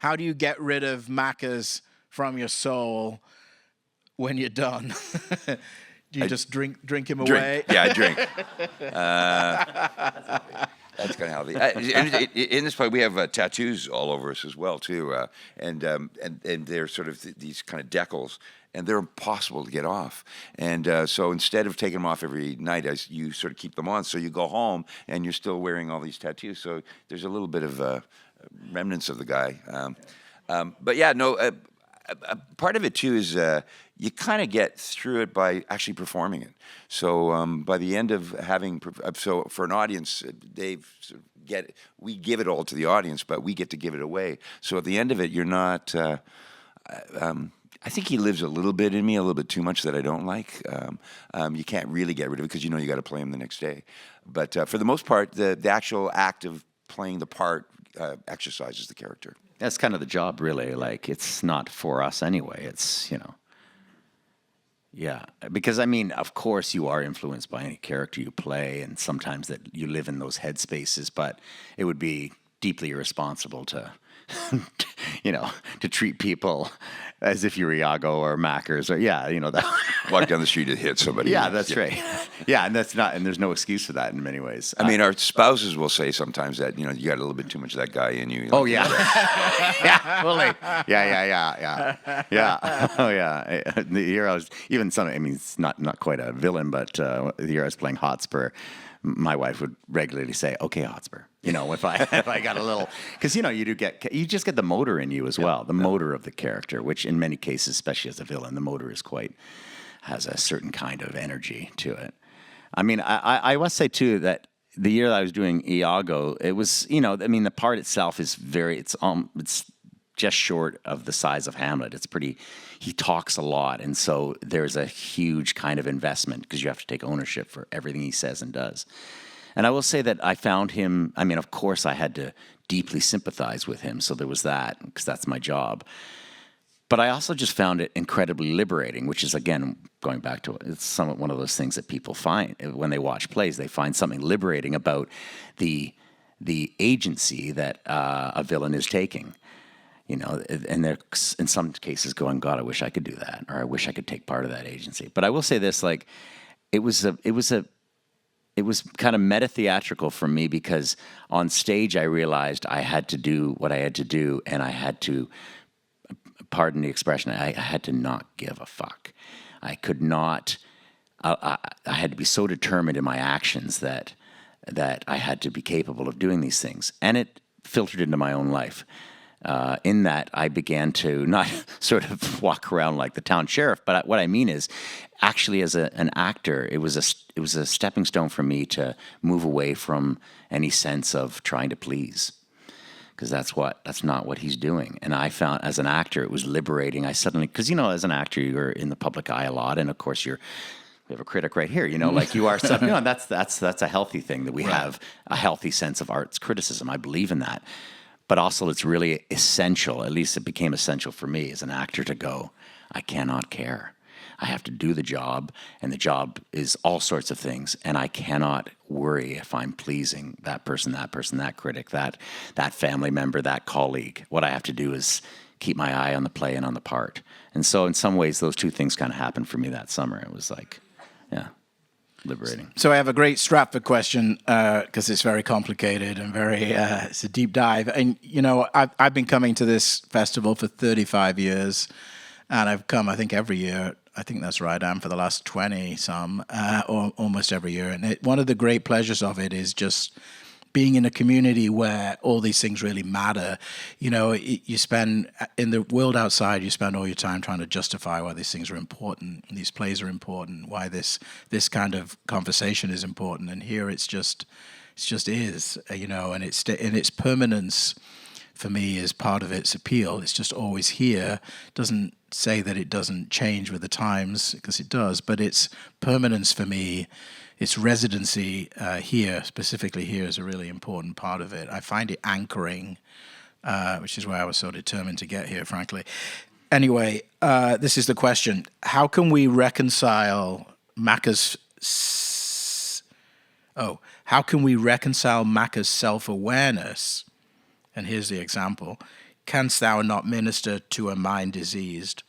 How do you get rid of macas from your soul when you're done? Do you just drink him away? Yeah, I drink. That's kind of healthy. In this play, we have tattoos all over us as well, too, and they're sort of these kind of decals, and they're impossible to get off. And so instead of taking them off every night, you sort of keep them on, so you go home and you're still wearing all these tattoos. So there's a little bit of remnants of the guy. But yeah, no. Part of it too is you kind of get through it by actually performing it. So by the end of having, so for an audience, we give it all to the audience, but we get to give it away. So at the end of it, you're not. I think he lives a little bit in me, a little bit too much that I don't like. You can't really get rid of it because you got to play him the next day. But for the most part, the actual act of playing the part exercises the character. That's kind of the job, really. Like, it's not for us anyway. It's, yeah. Because, of course you are influenced by any character you play, and sometimes that you live in those headspaces, but it would be deeply irresponsible to, to treat people as if you were Iago or Mackers or, that. Walk down the street and hit somebody. Yeah, that's right. Yeah, and there's no excuse for that in many ways. Our spouses will say sometimes that, you got a little bit too much of that guy in you. Oh, yeah. Yeah, fully. Yeah. Oh, yeah. The year I was, even some, it's not quite a villain, but the year I was playing Hotspur, my wife would regularly say, "Okay, Hotspur." You know, if I got a little, because you just get the motor in you as well, the motor of the character, which in many cases, especially as a villain, the motor has a certain kind of energy to it. I mean, I must say too that the year that I was doing Iago, it was, the part itself is it's just short of the size of Hamlet. He talks a lot, and so there's a huge kind of investment because you have to take ownership for everything he says and does. And I will say that I found him, of course I had to deeply sympathize with him, so there was that, because that's my job. But I also just found it incredibly liberating, which is, again, going back to it's somewhat one of those things that people find when they watch plays. They find something liberating about the agency that a villain is taking. And they're in some cases going, God, I wish I could do that, or I wish I could take part of that agency. But I will say this, it was kind of meta-theatrical for me, because on stage I realized I had to do what I had to do, and I had to, pardon the expression, I had to not give a fuck. I could not, I had to be so determined in my actions that I had to be capable of doing these things. And it filtered into my own life. In that I began to not sort of walk around like the town sheriff, but what I mean is, actually as an actor, it was a stepping stone for me to move away from any sense of trying to please, because that's not what he's doing. And I found as an actor it was liberating. Because as an actor you're in the public eye a lot, and of course we have a critic right here, like you are. That's a healthy thing, that we have a healthy sense of arts criticism. I believe in that. But also it's really essential, at least it became essential for me as an actor, to go, I cannot care. I have to do the job, and the job is all sorts of things, and I cannot worry if I'm pleasing that person, that critic, that family member, that colleague. What I have to do is keep my eye on the play and on the part. And so in some ways those two things kind of happened for me that summer. It was liberating. So I have a great Stratford question, because it's very complicated and it's a deep dive. And, I've been coming to this festival for 35 years, and I've come, I think, every year. I think that's right, for the last 20-some, or almost every year. And one of the great pleasures of it is just being in a community where all these things really matter. You spend, in the world outside, you spend all your time trying to justify why these things are important, these plays are important, why this kind of conversation is important. And here it's just is, and its permanence for me is part of its appeal. It's just always here. Doesn't say that it doesn't change with the times, because it does, but its permanence for me, its residency here, specifically here, is a really important part of it. I find it anchoring, which is why I was so determined to get here, frankly. Anyway, this is the question. How can we reconcile Macca's self-awareness? And here's the example. Canst thou not minister to a mind diseased,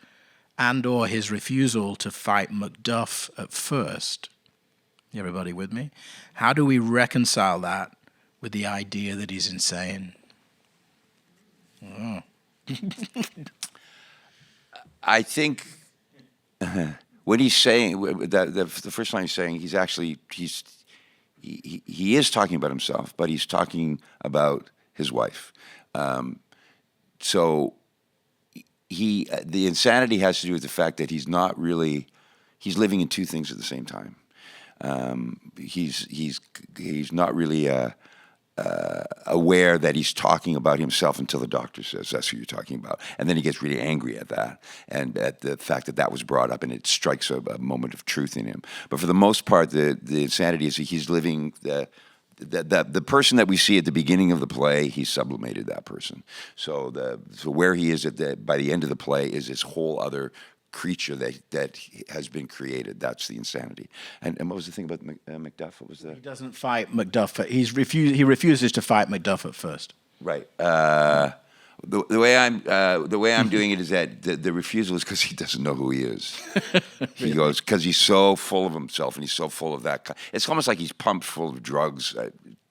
and or his refusal to fight Macduff at first? Everybody with me? How do we reconcile that with the idea that he's insane? Oh. I think when he's saying the first line he's saying, he is talking about himself, but he's talking about his wife. So the insanity has to do with the fact that he's living in two things at the same time. He's not really aware that he's talking about himself until the doctor says that's who you're talking about, and then he gets really angry at that and at the fact that was brought up, and it strikes a moment of truth in him. But for the most part, the insanity is that he's living the person that we see at the beginning of the play, he sublimated that person. So where he is by the end of the play is this whole other creature that has been created. That's the insanity. And what was the thing about Macduff? What was that? He doesn't fight Macduff. He refuses to fight Macduff at first. Right. The way I'm doing it is that the refusal is because he doesn't know who he is. He goes because he's so full of himself and he's so full of that. It's almost like he's pumped full of drugs,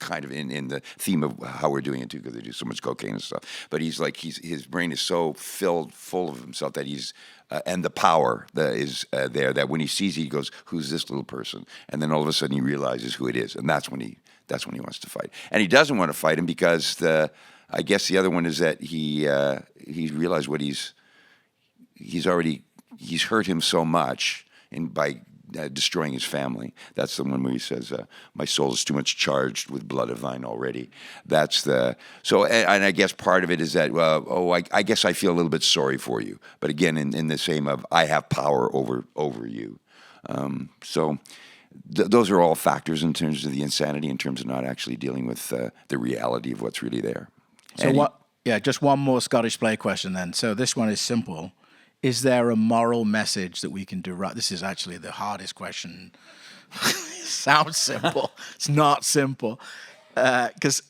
kind of in the theme of how we're doing it too, because they do so much cocaine and stuff. But he's like his brain is so full of himself that he's and the power that is there that when he sees it, he goes, "Who's this little person?" And then all of a sudden he realizes who it is, and that's when he wants to fight. And he doesn't want to fight him because I guess the other one is that he realized what he's hurt him so much by destroying his family. That's the one where he says, "My soul is too much charged with blood of thine already." That's and I guess part of it is that, I guess I feel a little bit sorry for you. But again, in the same of, I have power over you. Those are all factors in terms of the insanity, in terms of not actually dealing with the reality of what's really there. So just one more Scottish play question then. So this one is simple. Is there a moral message that we can derive? This is actually the hardest question. It sounds simple. It's not simple. Because,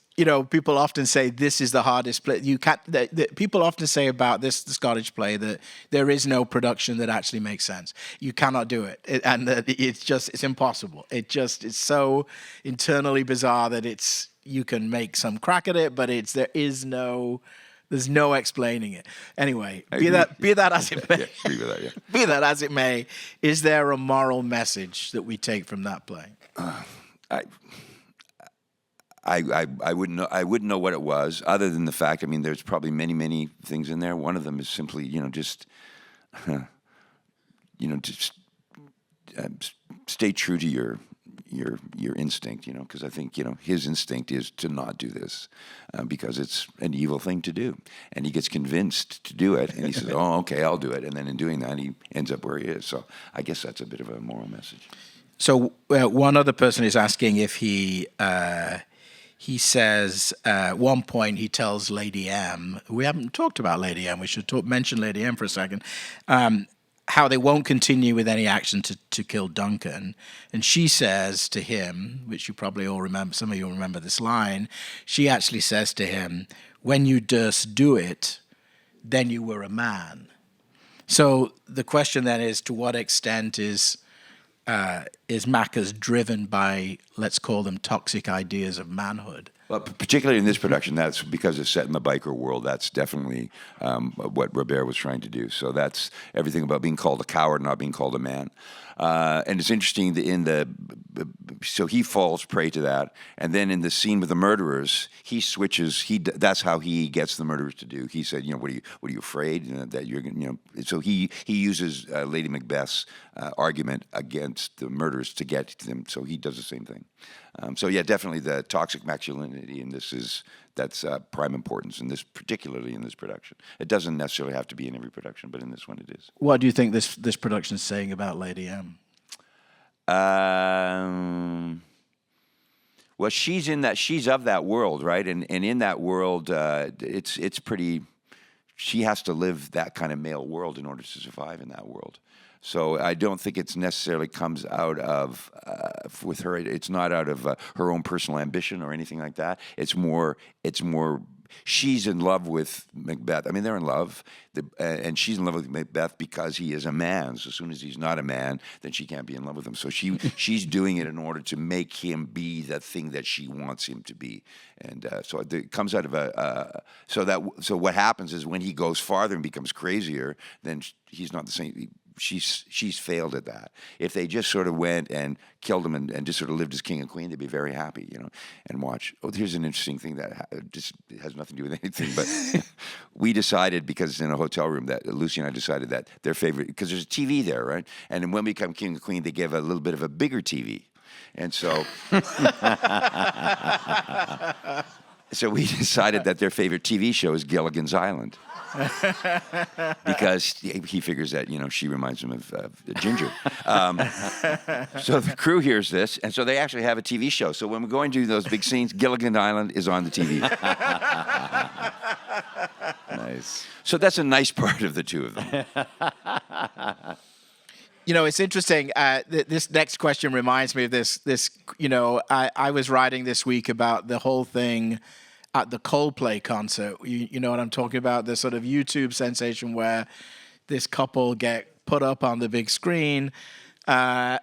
people often say this is the hardest play. People often say about the Scottish play that there is no production that actually makes sense. You cannot do it. It's impossible. It's so internally bizarre that you can make some crack at it, but there's no explaining it. Anyway, be that as it may. Agree with that, yeah. Be that as it may, is there a moral message that we take from that play? I wouldn't know. I wouldn't know what it was, other than the fact. I mean, there's probably many things in there. One of them is simply, just stay true to your instinct, because I think, his instinct is to not do this because it's an evil thing to do. And he gets convinced to do it, and he says, "Oh, okay, I'll do it." And then in doing that, he ends up where he is. So I guess that's a bit of a moral message. So one other person is asking if he says at one point he tells Lady M, we haven't talked about Lady M, we should mention Lady M for a second, how they won't continue with any action to kill Duncan. And she says to him, which you probably all remember, some of you remember this line, she actually says to him, "When you durst do it, then you were a man." So the question then is, to what extent is Macca's driven by, let's call them, toxic ideas of manhood? Well, particularly in this production, that's because it's set in the biker world. That's definitely what Robert was trying to do. So that's everything about being called a coward, not being called a man. And it's interesting that so he falls prey to that, and then in the scene with the murderers, he switches. That's how he gets the murderers to do. He said, "What are you afraid that you're going?" So he uses Lady Macbeth's argument against the murderers to get to them. So he does the same thing. So yeah, definitely the toxic masculinity in this that's prime importance in this, particularly in this production. It doesn't necessarily have to be in every production, but in this one it is. What do you think this production is saying about Lady M? Well, she's of that world, right? And in that world, it's pretty. She has to live that kind of male world in order to survive in that world. So I don't think it's necessarily comes out of with her. It's not out of her own personal ambition or anything like that. It's more. She's in love with Macbeth. I mean, they're in love, and she's in love with Macbeth because he is a man. So as soon as he's not a man, then she can't be in love with him. So she's doing it in order to make him be the thing that she wants him to be. And so it comes out of So what happens is when he goes farther and becomes crazier, then he's not the same. She's failed at that. If they just sort of went and killed him and just sort of lived as king and queen, they'd be very happy, and watch. Oh, here's an interesting thing that just has nothing to do with anything, but we decided, because it's in a hotel room, that Lucy and I decided that their favorite, because there's a TV there, right? And then when we become king and queen, they give a little bit of a bigger TV. And so... So we decided that their favorite TV show is Gilligan's Island. Because he figures that, she reminds him of Ginger. So the crew hears this, and so they actually have a TV show. So when we're going to do those big scenes, Gilligan's Island is on the TV. Nice. So that's a nice part of the two of them. It's interesting. This next question reminds me of this. I was writing this week about the whole thing at the Coldplay concert. You know what I'm talking about? The sort of YouTube sensation where this couple get put up on the big screen. And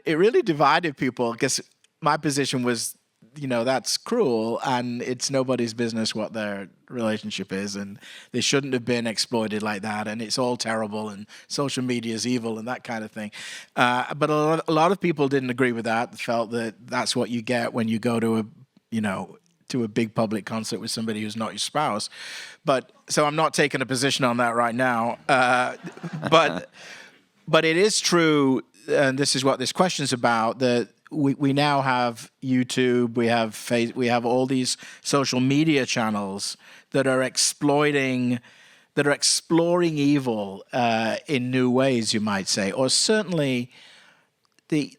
it really divided people, because my position was that's cruel, and it's nobody's business what their relationship is, and they shouldn't have been exploited like that, and it's all terrible, and social media is evil, and that kind of thing. But a lot of people didn't agree with that, felt that that's what you get when you go to a big public concert with somebody who's not your spouse. But so I'm not taking a position on that right now. But it is true, and this is what this question's about, that we now have YouTube, we have all these social media channels that are exploring that are exploring evil in new ways, you might say. Or certainly, the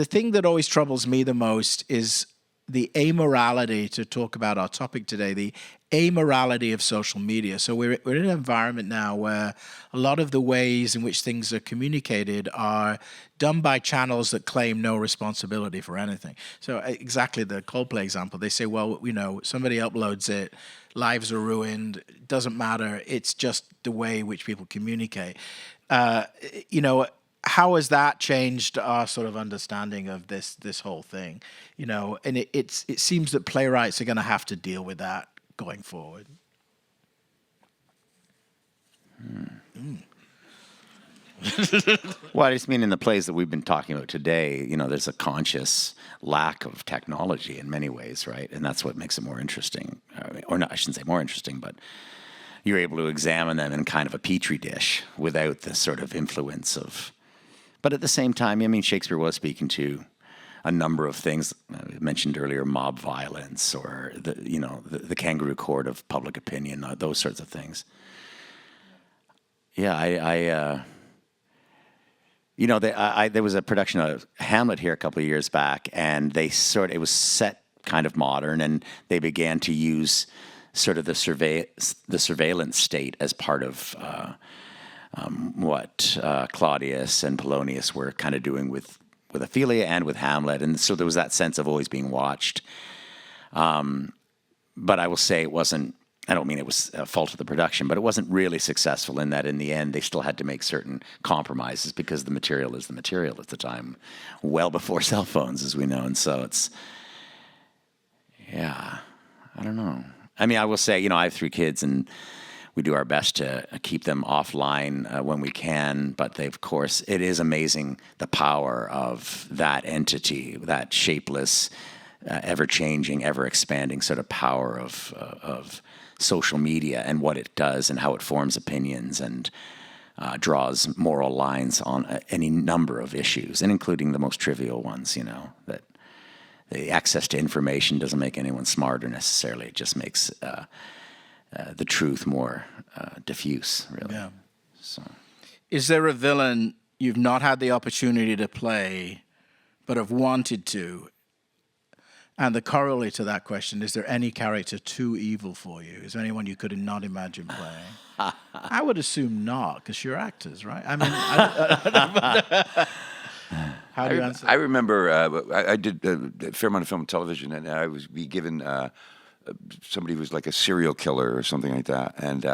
thing that always troubles me the most is the amorality, to talk about our topic today, the amorality of social media. So we're in an environment now where a lot of the ways in which things are communicated are done by channels that claim no responsibility for anything. So exactly the Coldplay example, they say, well, somebody uploads it, lives are ruined, it doesn't matter, it's just the way in which people communicate. How has that changed our sort of understanding of this whole thing? And it seems that playwrights are going to have to deal with that going forward. Well, I just mean in the plays that we've been talking about today, there's a conscious lack of technology in many ways, right? And that's what makes it more interesting. Or not, I shouldn't say more interesting, but you're able to examine them in kind of a petri dish without the sort of influence of... But at the same time, Shakespeare was speaking to a number of things. I mentioned earlier mob violence, or the kangaroo court of public opinion, those sorts of things. Yeah, there was a production of Hamlet here a couple of years back, and it was set kind of modern, and they began to use sort of the surveillance state as part of what Claudius and Polonius were kind of doing with Ophelia and with Hamlet, and so there was that sense of always being watched. But I will say it wasn't. I don't mean it was a fault of the production, but it wasn't really successful in that in the end they still had to make certain compromises because the material is the material at the time, well before cell phones, as we know. And so I don't know. I will say, I have 3 kids, and we do our best to keep them offline when we can, but of course, it is amazing the power of that entity, that shapeless, ever-changing, ever-expanding sort of power of social media and what it does and how it forms opinions and draws moral lines on any number of issues, and including the most trivial ones, that the access to information doesn't make anyone smarter necessarily. It just makes the truth more diffuse, really. Yeah. So, is there a villain you've not had the opportunity to play, but have wanted to? And the corollary to that question, is there any character too evil for you? Is there anyone you could not imagine playing? I would assume not, because you're actors, right? How do you answer? I remember I did a fair amount of film and television, and I was given somebody who was like a serial killer or something like that, and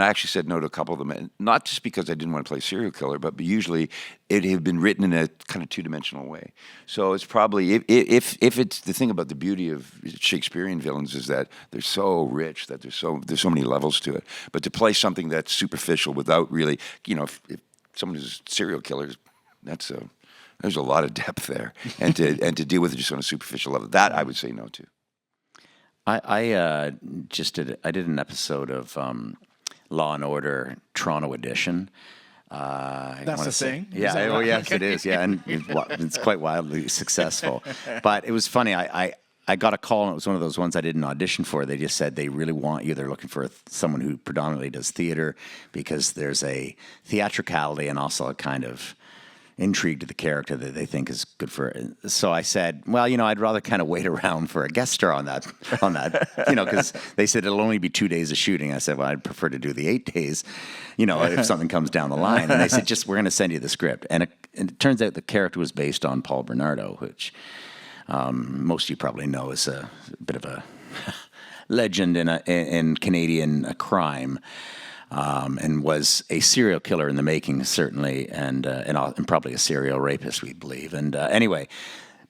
I actually said no to a couple of them, and not just because I didn't want to play serial killer, but usually it had been written in a kind of two-dimensional way. So it's probably if it's the thing about the beauty of Shakespearean villains is that they're so rich, that there's so many levels to it. But to play something that's superficial without really, if someone who's a serial killer, there's a lot of depth there, and to deal with it just on a superficial level, that I would say no to. I did an episode of Law and Order Toronto edition. That's the thing? Yeah. Oh, yes, it is. Yeah, and it's quite wildly successful. But it was funny. I got a call, and it was one of those ones I didn't audition for. They just said they really want you. They're looking for someone who predominantly does theater because there's a theatricality and also a kind of intrigue to the character that they think is good for it. So I said, well, I'd rather kind of wait around for a guest star on that, because they said it'll only be 2 days of shooting. I said, well, I'd prefer to do the 8 days, if something comes down the line. And they said, we're going to send you the script. And it turns out the character was based on Paul Bernardo, which most of you probably know is a bit of a legend in Canadian crime. And was a serial killer in the making, certainly, and probably a serial rapist, we believe. And anyway,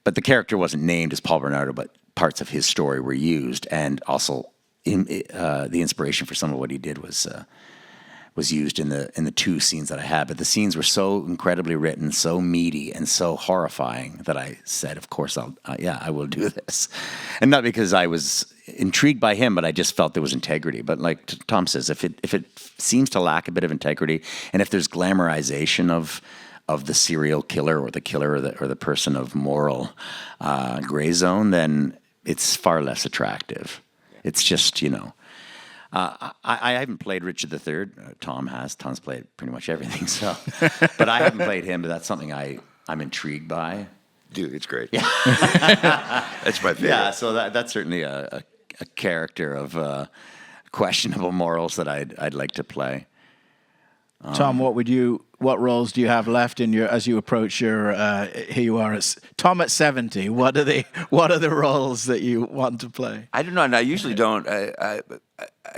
but the character wasn't named as Paul Bernardo, but parts of his story were used, and also the inspiration for some of what he did was used in the two scenes that I had. But the scenes were so incredibly written, so meaty, and so horrifying that I said, of course, I will do this. And not because I was intrigued by him, but I just felt there was integrity. But like Tom says, if it seems to lack a bit of integrity, and if there's glamorization of the serial killer or the killer or the person of moral gray zone, then it's far less attractive. It's just, I haven't played Richard III. Tom has. Tom's played pretty much everything. So, but I haven't played him. But that's something I'm intrigued by. Dude, it's great. Yeah. That's my favorite. Yeah. So that's certainly a character of questionable morals that I'd like to play. Tom, what roles do you have left in your as you approach your here you are Tom at 70? What are the roles that you want to play? I don't know, and I usually don't. I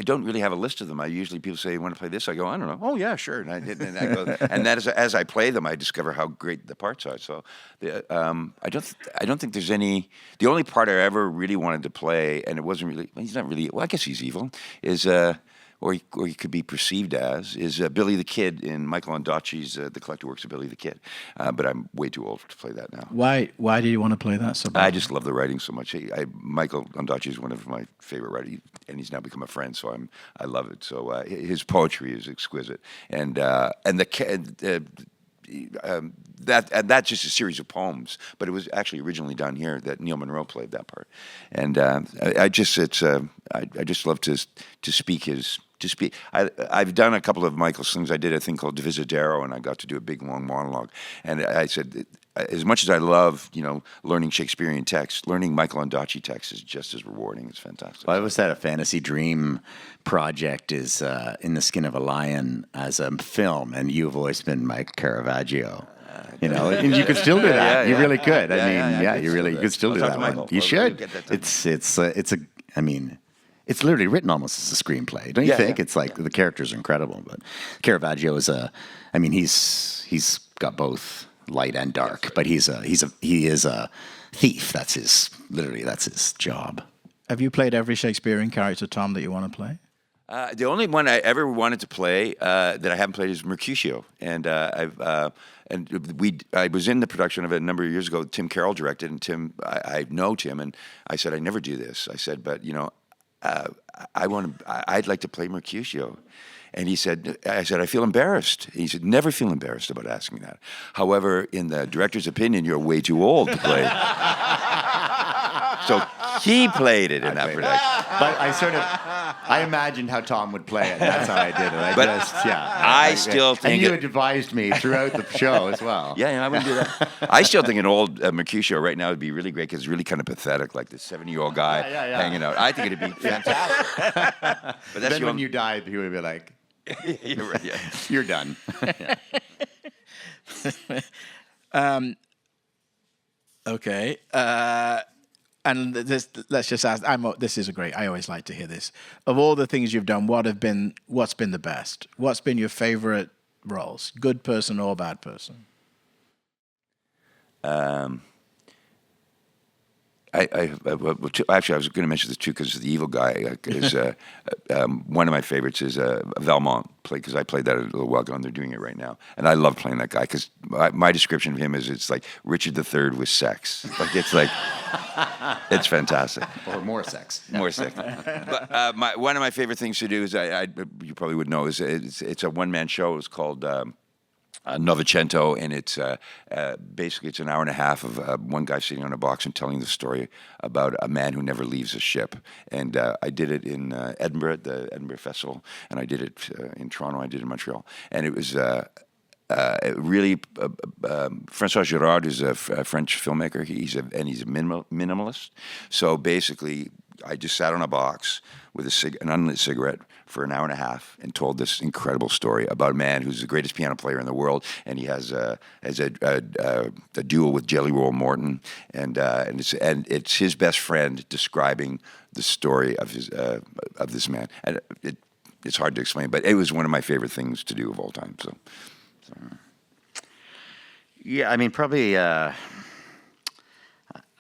don't really have a list of them. I usually people say, "You want to play this?" I go, "I don't know." "Oh yeah, sure." And I go, and that is as I play them, I discover how great the parts are. So I don't think there's any. The only part I ever really wanted to play, and it wasn't really. Well, he's not really. Well, I guess he's evil. Is or he could be perceived as, is Billy the Kid in Michael Ondaatje's The Collected Works of Billy the Kid. But I'm way too old to play that now. Why do you want to play that so bad? I just love the writing so much. Michael Ondaatje is one of my favorite writers, and he's now become a friend, so I love it. So his poetry is exquisite. And that's just a series of poems, but it was actually originally done here. That Neil Monroe played that part, and I just love to speak his. I've done a couple of Michael's things. I did a thing called Divisadero, and I got to do a big long monologue. And I said, as much as I love, learning Shakespearean text, learning Michael Ondaatje text is just as rewarding. It's fantastic. Well, I always had a fantasy dream project is In the Skin of a Lion as a film, and you've always been Mike Caravaggio. And you could still do that. You really could. You could still do that one. You should. It's literally written almost as a screenplay, don't you think? It's like the characters are incredible, but Caravaggio is he's got both light and dark, but he is a thief. That's his job. Have you played every Shakespearean character, Tom, that you want to play? The only one I ever wanted to play that I haven't played is Mercutio, and I was in the production of it a number of years ago. Tim Carroll directed, and I know Tim, and I said I never do this. I said, but I'd like to play Mercutio. And I said, I feel embarrassed. He said, never feel embarrassed about asking that. However, in the director's opinion, you're way too old to play. So he played it in that production. But I imagined how Tom would play it. That's how I did it. I still think... And you had advised me throughout the show as well. Yeah, I wouldn't do that. I still think an old Mercutio right now would be really great because it's really kind of pathetic, like this 70-year-old guy hanging out. I think it'd be fantastic. But that's then when you died, he would be like... You're right, yeah. You're done. Okay. And let's just ask. This is great. I always like to hear this. Of all the things you've done, what's been the best? What's been your favorite roles? Good person or bad person? Actually, I was going to mention this too because the evil guy is one of my favorites is Valmont because I played that a little while ago and they're doing it right now, and I love playing that guy because my description of him is it's like Richard III with sex. It's fantastic. Or more sex. More sex. But one of my favorite things to do is you probably would know is it's a one-man show. It's called. Novecento, and it's basically it's an hour and a half of one guy sitting on a box and telling the story about a man who never leaves a ship. And I did it in Edinburgh, the Edinburgh Festival, and I did it in Toronto. I did it in Montreal, and it was really François Girard is a French filmmaker. He's a minimalist. So basically, I just sat on a box with an unlit cigarette for an hour and a half and told this incredible story about a man who's the greatest piano player in the world, and he has a duel with Jelly Roll Morton, and it's his best friend describing the story of this man, and it's hard to explain, but it was one of my favorite things to do of all time. So. Yeah, I mean, probably.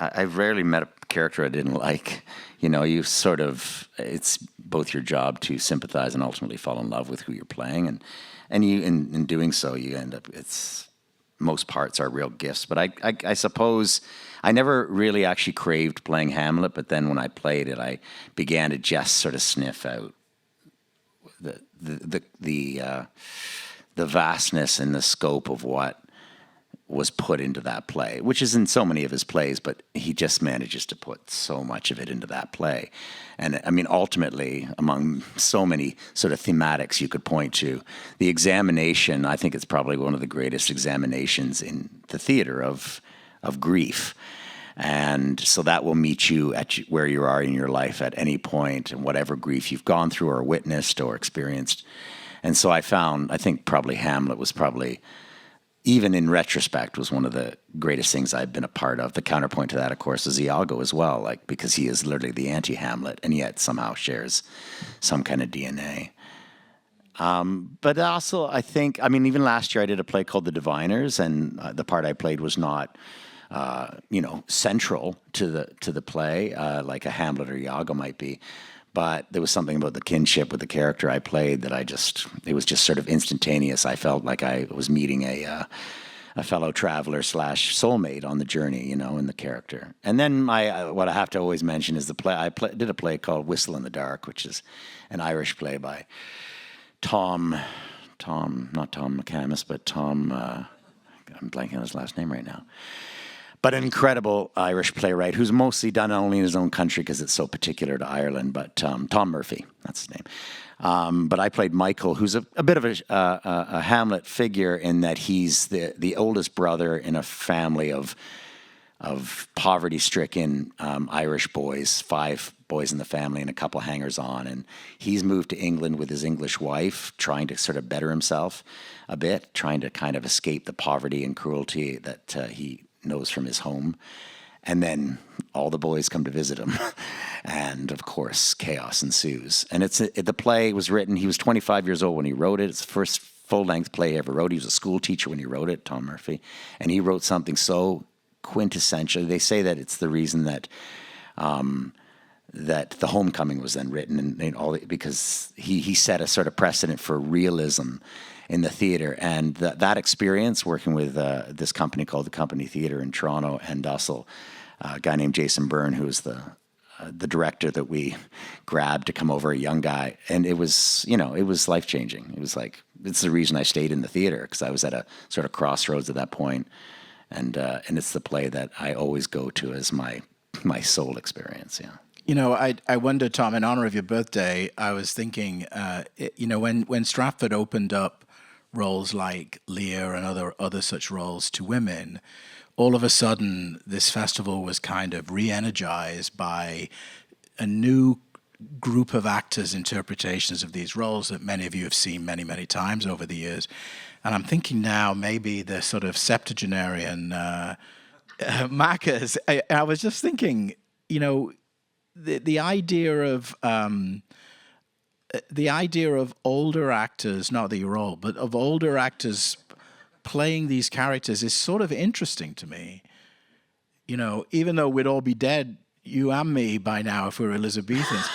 I've rarely met a character I didn't like. You know, you sort of, it's both your job to sympathize and ultimately fall in love with who you're playing. And you, in doing so, you end up, most parts are real gifts. But I suppose I never really actually craved playing Hamlet, but then when I played it, I began to just sort of sniff out the vastness and the scope of what was put into that play, which is in so many of his plays, but he just manages to put so much of it into that play. And I mean, ultimately, among so many sort of thematics you could point to, the examination, I think it's probably one of the greatest examinations in the theater of grief. And so that will meet you at where you are in your life at any point, and whatever grief you've gone through or witnessed or experienced. And so I think probably Hamlet was probably, even in retrospect, was one of the greatest things I've been a part of. The counterpoint to that, of course, is Iago as well, like, because he is literally the anti-Hamlet and yet somehow shares some kind of DNA. But also, I think, I mean, even last year I did a play called The Diviners, and the part I played was not, central to the play, like a Hamlet or Iago might be. But there was something about the kinship with the character I played that it was just sort of instantaneous. I felt like I was meeting a fellow traveler / soulmate on the journey, you know, in the character. And then what I have to always mention is the play. Did a play called Whistle in the Dark, which is an Irish play by not Tom McCamus, but Tom, I'm blanking on his last name right now. But an incredible Irish playwright who's mostly done only in his own country because it's so particular to Ireland, but Tom Murphy, that's his name. But I played Michael, who's a bit of a Hamlet figure in that he's the oldest brother in a family of poverty-stricken Irish boys, 5 boys in the family and a couple hangers-on. And he's moved to England with his English wife, trying to sort of better himself a bit, trying to kind of escape the poverty and cruelty that he knows from his home. And then all the boys come to visit him. And of course, chaos ensues. And the play was written, he was 25 years old when he wrote it. It's the first full-length play he ever wrote. He was a school teacher when he wrote it, Tom Murphy. And he wrote something so quintessential. They say that it's the reason that The Homecoming was then written, and because he set a sort of precedent for realism in the theater. And that experience working with this company called the Company Theatre in Toronto, and also a guy named Jason Byrne, who was the director that we grabbed to come over, a young guy. And it was life-changing. It was like, it's the reason I stayed in the theater, because I was at a sort of crossroads at that point. And it's the play that I always go to as my soul experience, yeah. You know, I wonder, Tom, in honor of your birthday, I was thinking, when Stratford opened up roles like Lear and other such roles to women, all of a sudden this festival was kind of re-energized by a new group of actors' interpretations of these roles that many of you have seen many, many times over the years. And I'm thinking now maybe the sort of septuagenarian Maccas. I was just thinking, you know, the idea of older actors, not that you're old, but of older actors playing these characters is sort of interesting to me. You know, even though we'd all be dead, you and me by now if we're Elizabethans,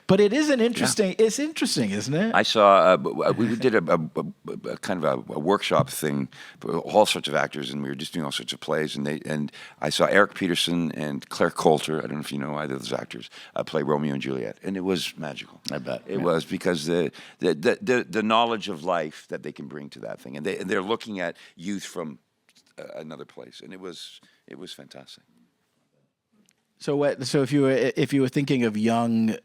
but it is an interesting. Yeah. It's interesting, isn't it? I saw we did a kind of a workshop thing for all sorts of actors, and we were just doing all sorts of plays. And I saw Eric Peterson and Claire Coulter. I don't know if you know either of those actors play Romeo and Juliet, and it was magical. I bet it was, because the knowledge of life that they can bring to that thing, and they're looking at youth from another place, and it was fantastic. So if you were thinking of young,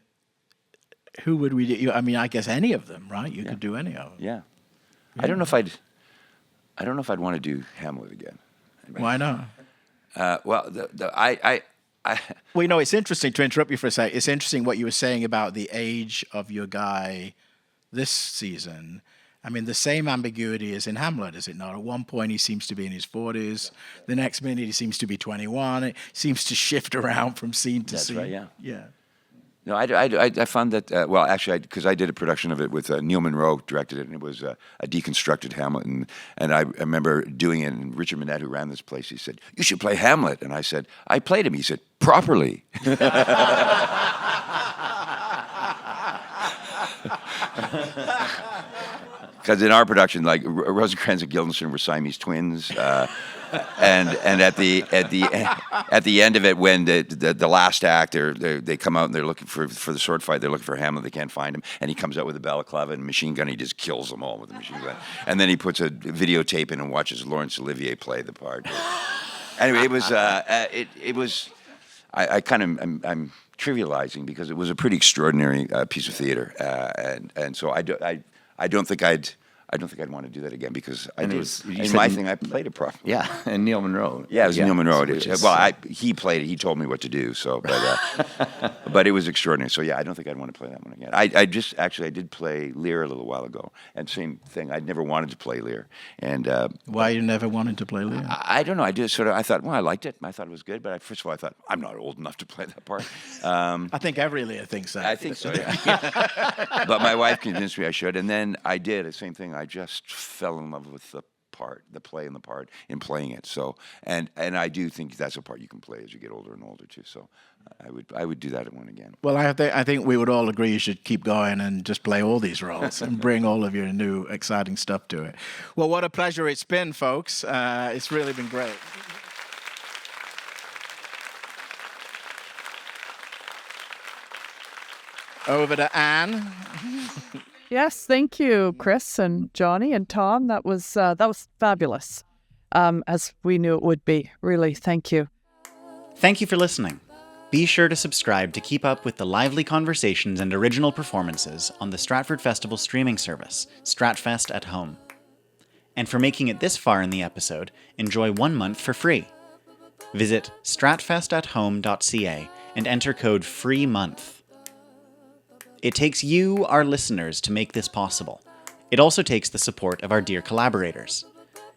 who would we do? I mean, I guess any of them, right? You could do any of them. Yeah. I don't know if I'd want to do Hamlet again. Why not? Well, Well, you know, it's interesting, to interrupt you for a sec. It's interesting what you were saying about the age of your guy this season. I mean, the same ambiguity is in Hamlet, is it not? At one point, he seems to be in his 40s. The next minute, he seems to be 21. It seems to shift around from scene to scene. That's right, yeah. Yeah. No, I found that, well, actually, because I did a production of it with Neil Monroe directed it, and it was a deconstructed Hamlet. And I remember doing it, and Richard Manette, who ran this place, he said, "You should play Hamlet." And I said, "I played him." He said, "Properly." Because in our production, like Rosencrantz and Guildenstern were Siamese twins, and at the end of it, when the last act, they come out and they're looking for the sword fight. They're looking for Hamlet. They can't find him, and he comes out with a balaclava and a machine gun. He just kills them all with a machine gun, and then he puts a videotape in and watches Laurence Olivier play the part. Anyway, it was I'm trivializing because it was a pretty extraordinary piece of theater, and so I don't think I'd want to do that again because I played it properly. Yeah, and Neil Monroe. Yeah, it was Neil Monroe. He played it. He told me what to do. So, but it was extraordinary. So yeah, I don't think I'd want to play that one again. I did play Lear a little while ago, and same thing. I'd never wanted to play Lear. And why you never wanted to play Lear? I don't know. I thought, well, I liked it. I thought it was good. But first of all, I thought I'm not old enough to play that part. I think every Lear thinks that. I think so. Yeah. But my wife convinced me I should, and then I did the same thing. I just fell in love with the play and the part in playing it. So, and I do think that's a part you can play as you get older and older too. So, I would do that one again. Well, I think we would all agree you should keep going and just play all these roles and bring all of your new exciting stuff to it. Well, what a pleasure it's been, folks. It's really been great. Over to Anne. Yes, thank you, Chris and Johnny and Tom. That was fabulous, as we knew it would be. Really, thank you. Thank you for listening. Be sure to subscribe to keep up with the lively conversations and original performances on the Stratford Festival streaming service, Stratfest at Home. And for making it this far in the episode, enjoy 1 month for free. Visit stratfestathome.ca and enter code FREEMONTH. It takes you, our listeners, to make this possible. It also takes the support of our dear collaborators.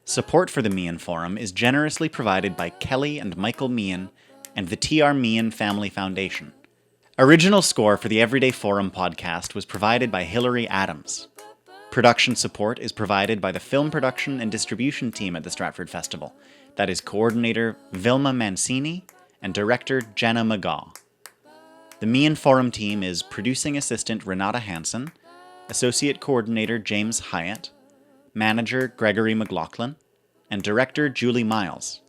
Support for the Meighen Forum is generously provided by Kelly and Michael Meighen and the TR Meighen Family Foundation. Original score for the Everyday Forum podcast was provided by Hilary Adams. Production support is provided by the film production and distribution team at the Stratford Festival. That is coordinator Vilma Mancini and director Jenna McGaw. The Meighen Forum team is producing assistant Renata Hansen, associate coordinator James Hyatt, manager Gregory McLaughlin, and director Julie Miles.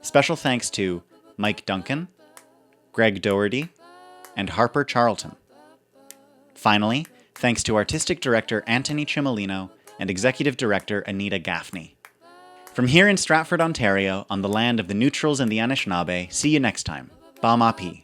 Special thanks to Mike Duncan, Greg Doherty, and Harper Charlton. Finally, thanks to artistic director Anthony Cimolino and executive director Anita Gaffney. From here in Stratford, Ontario, on the land of the Neutrals and the Anishinaabe, see you next time. Ba Ma Pi.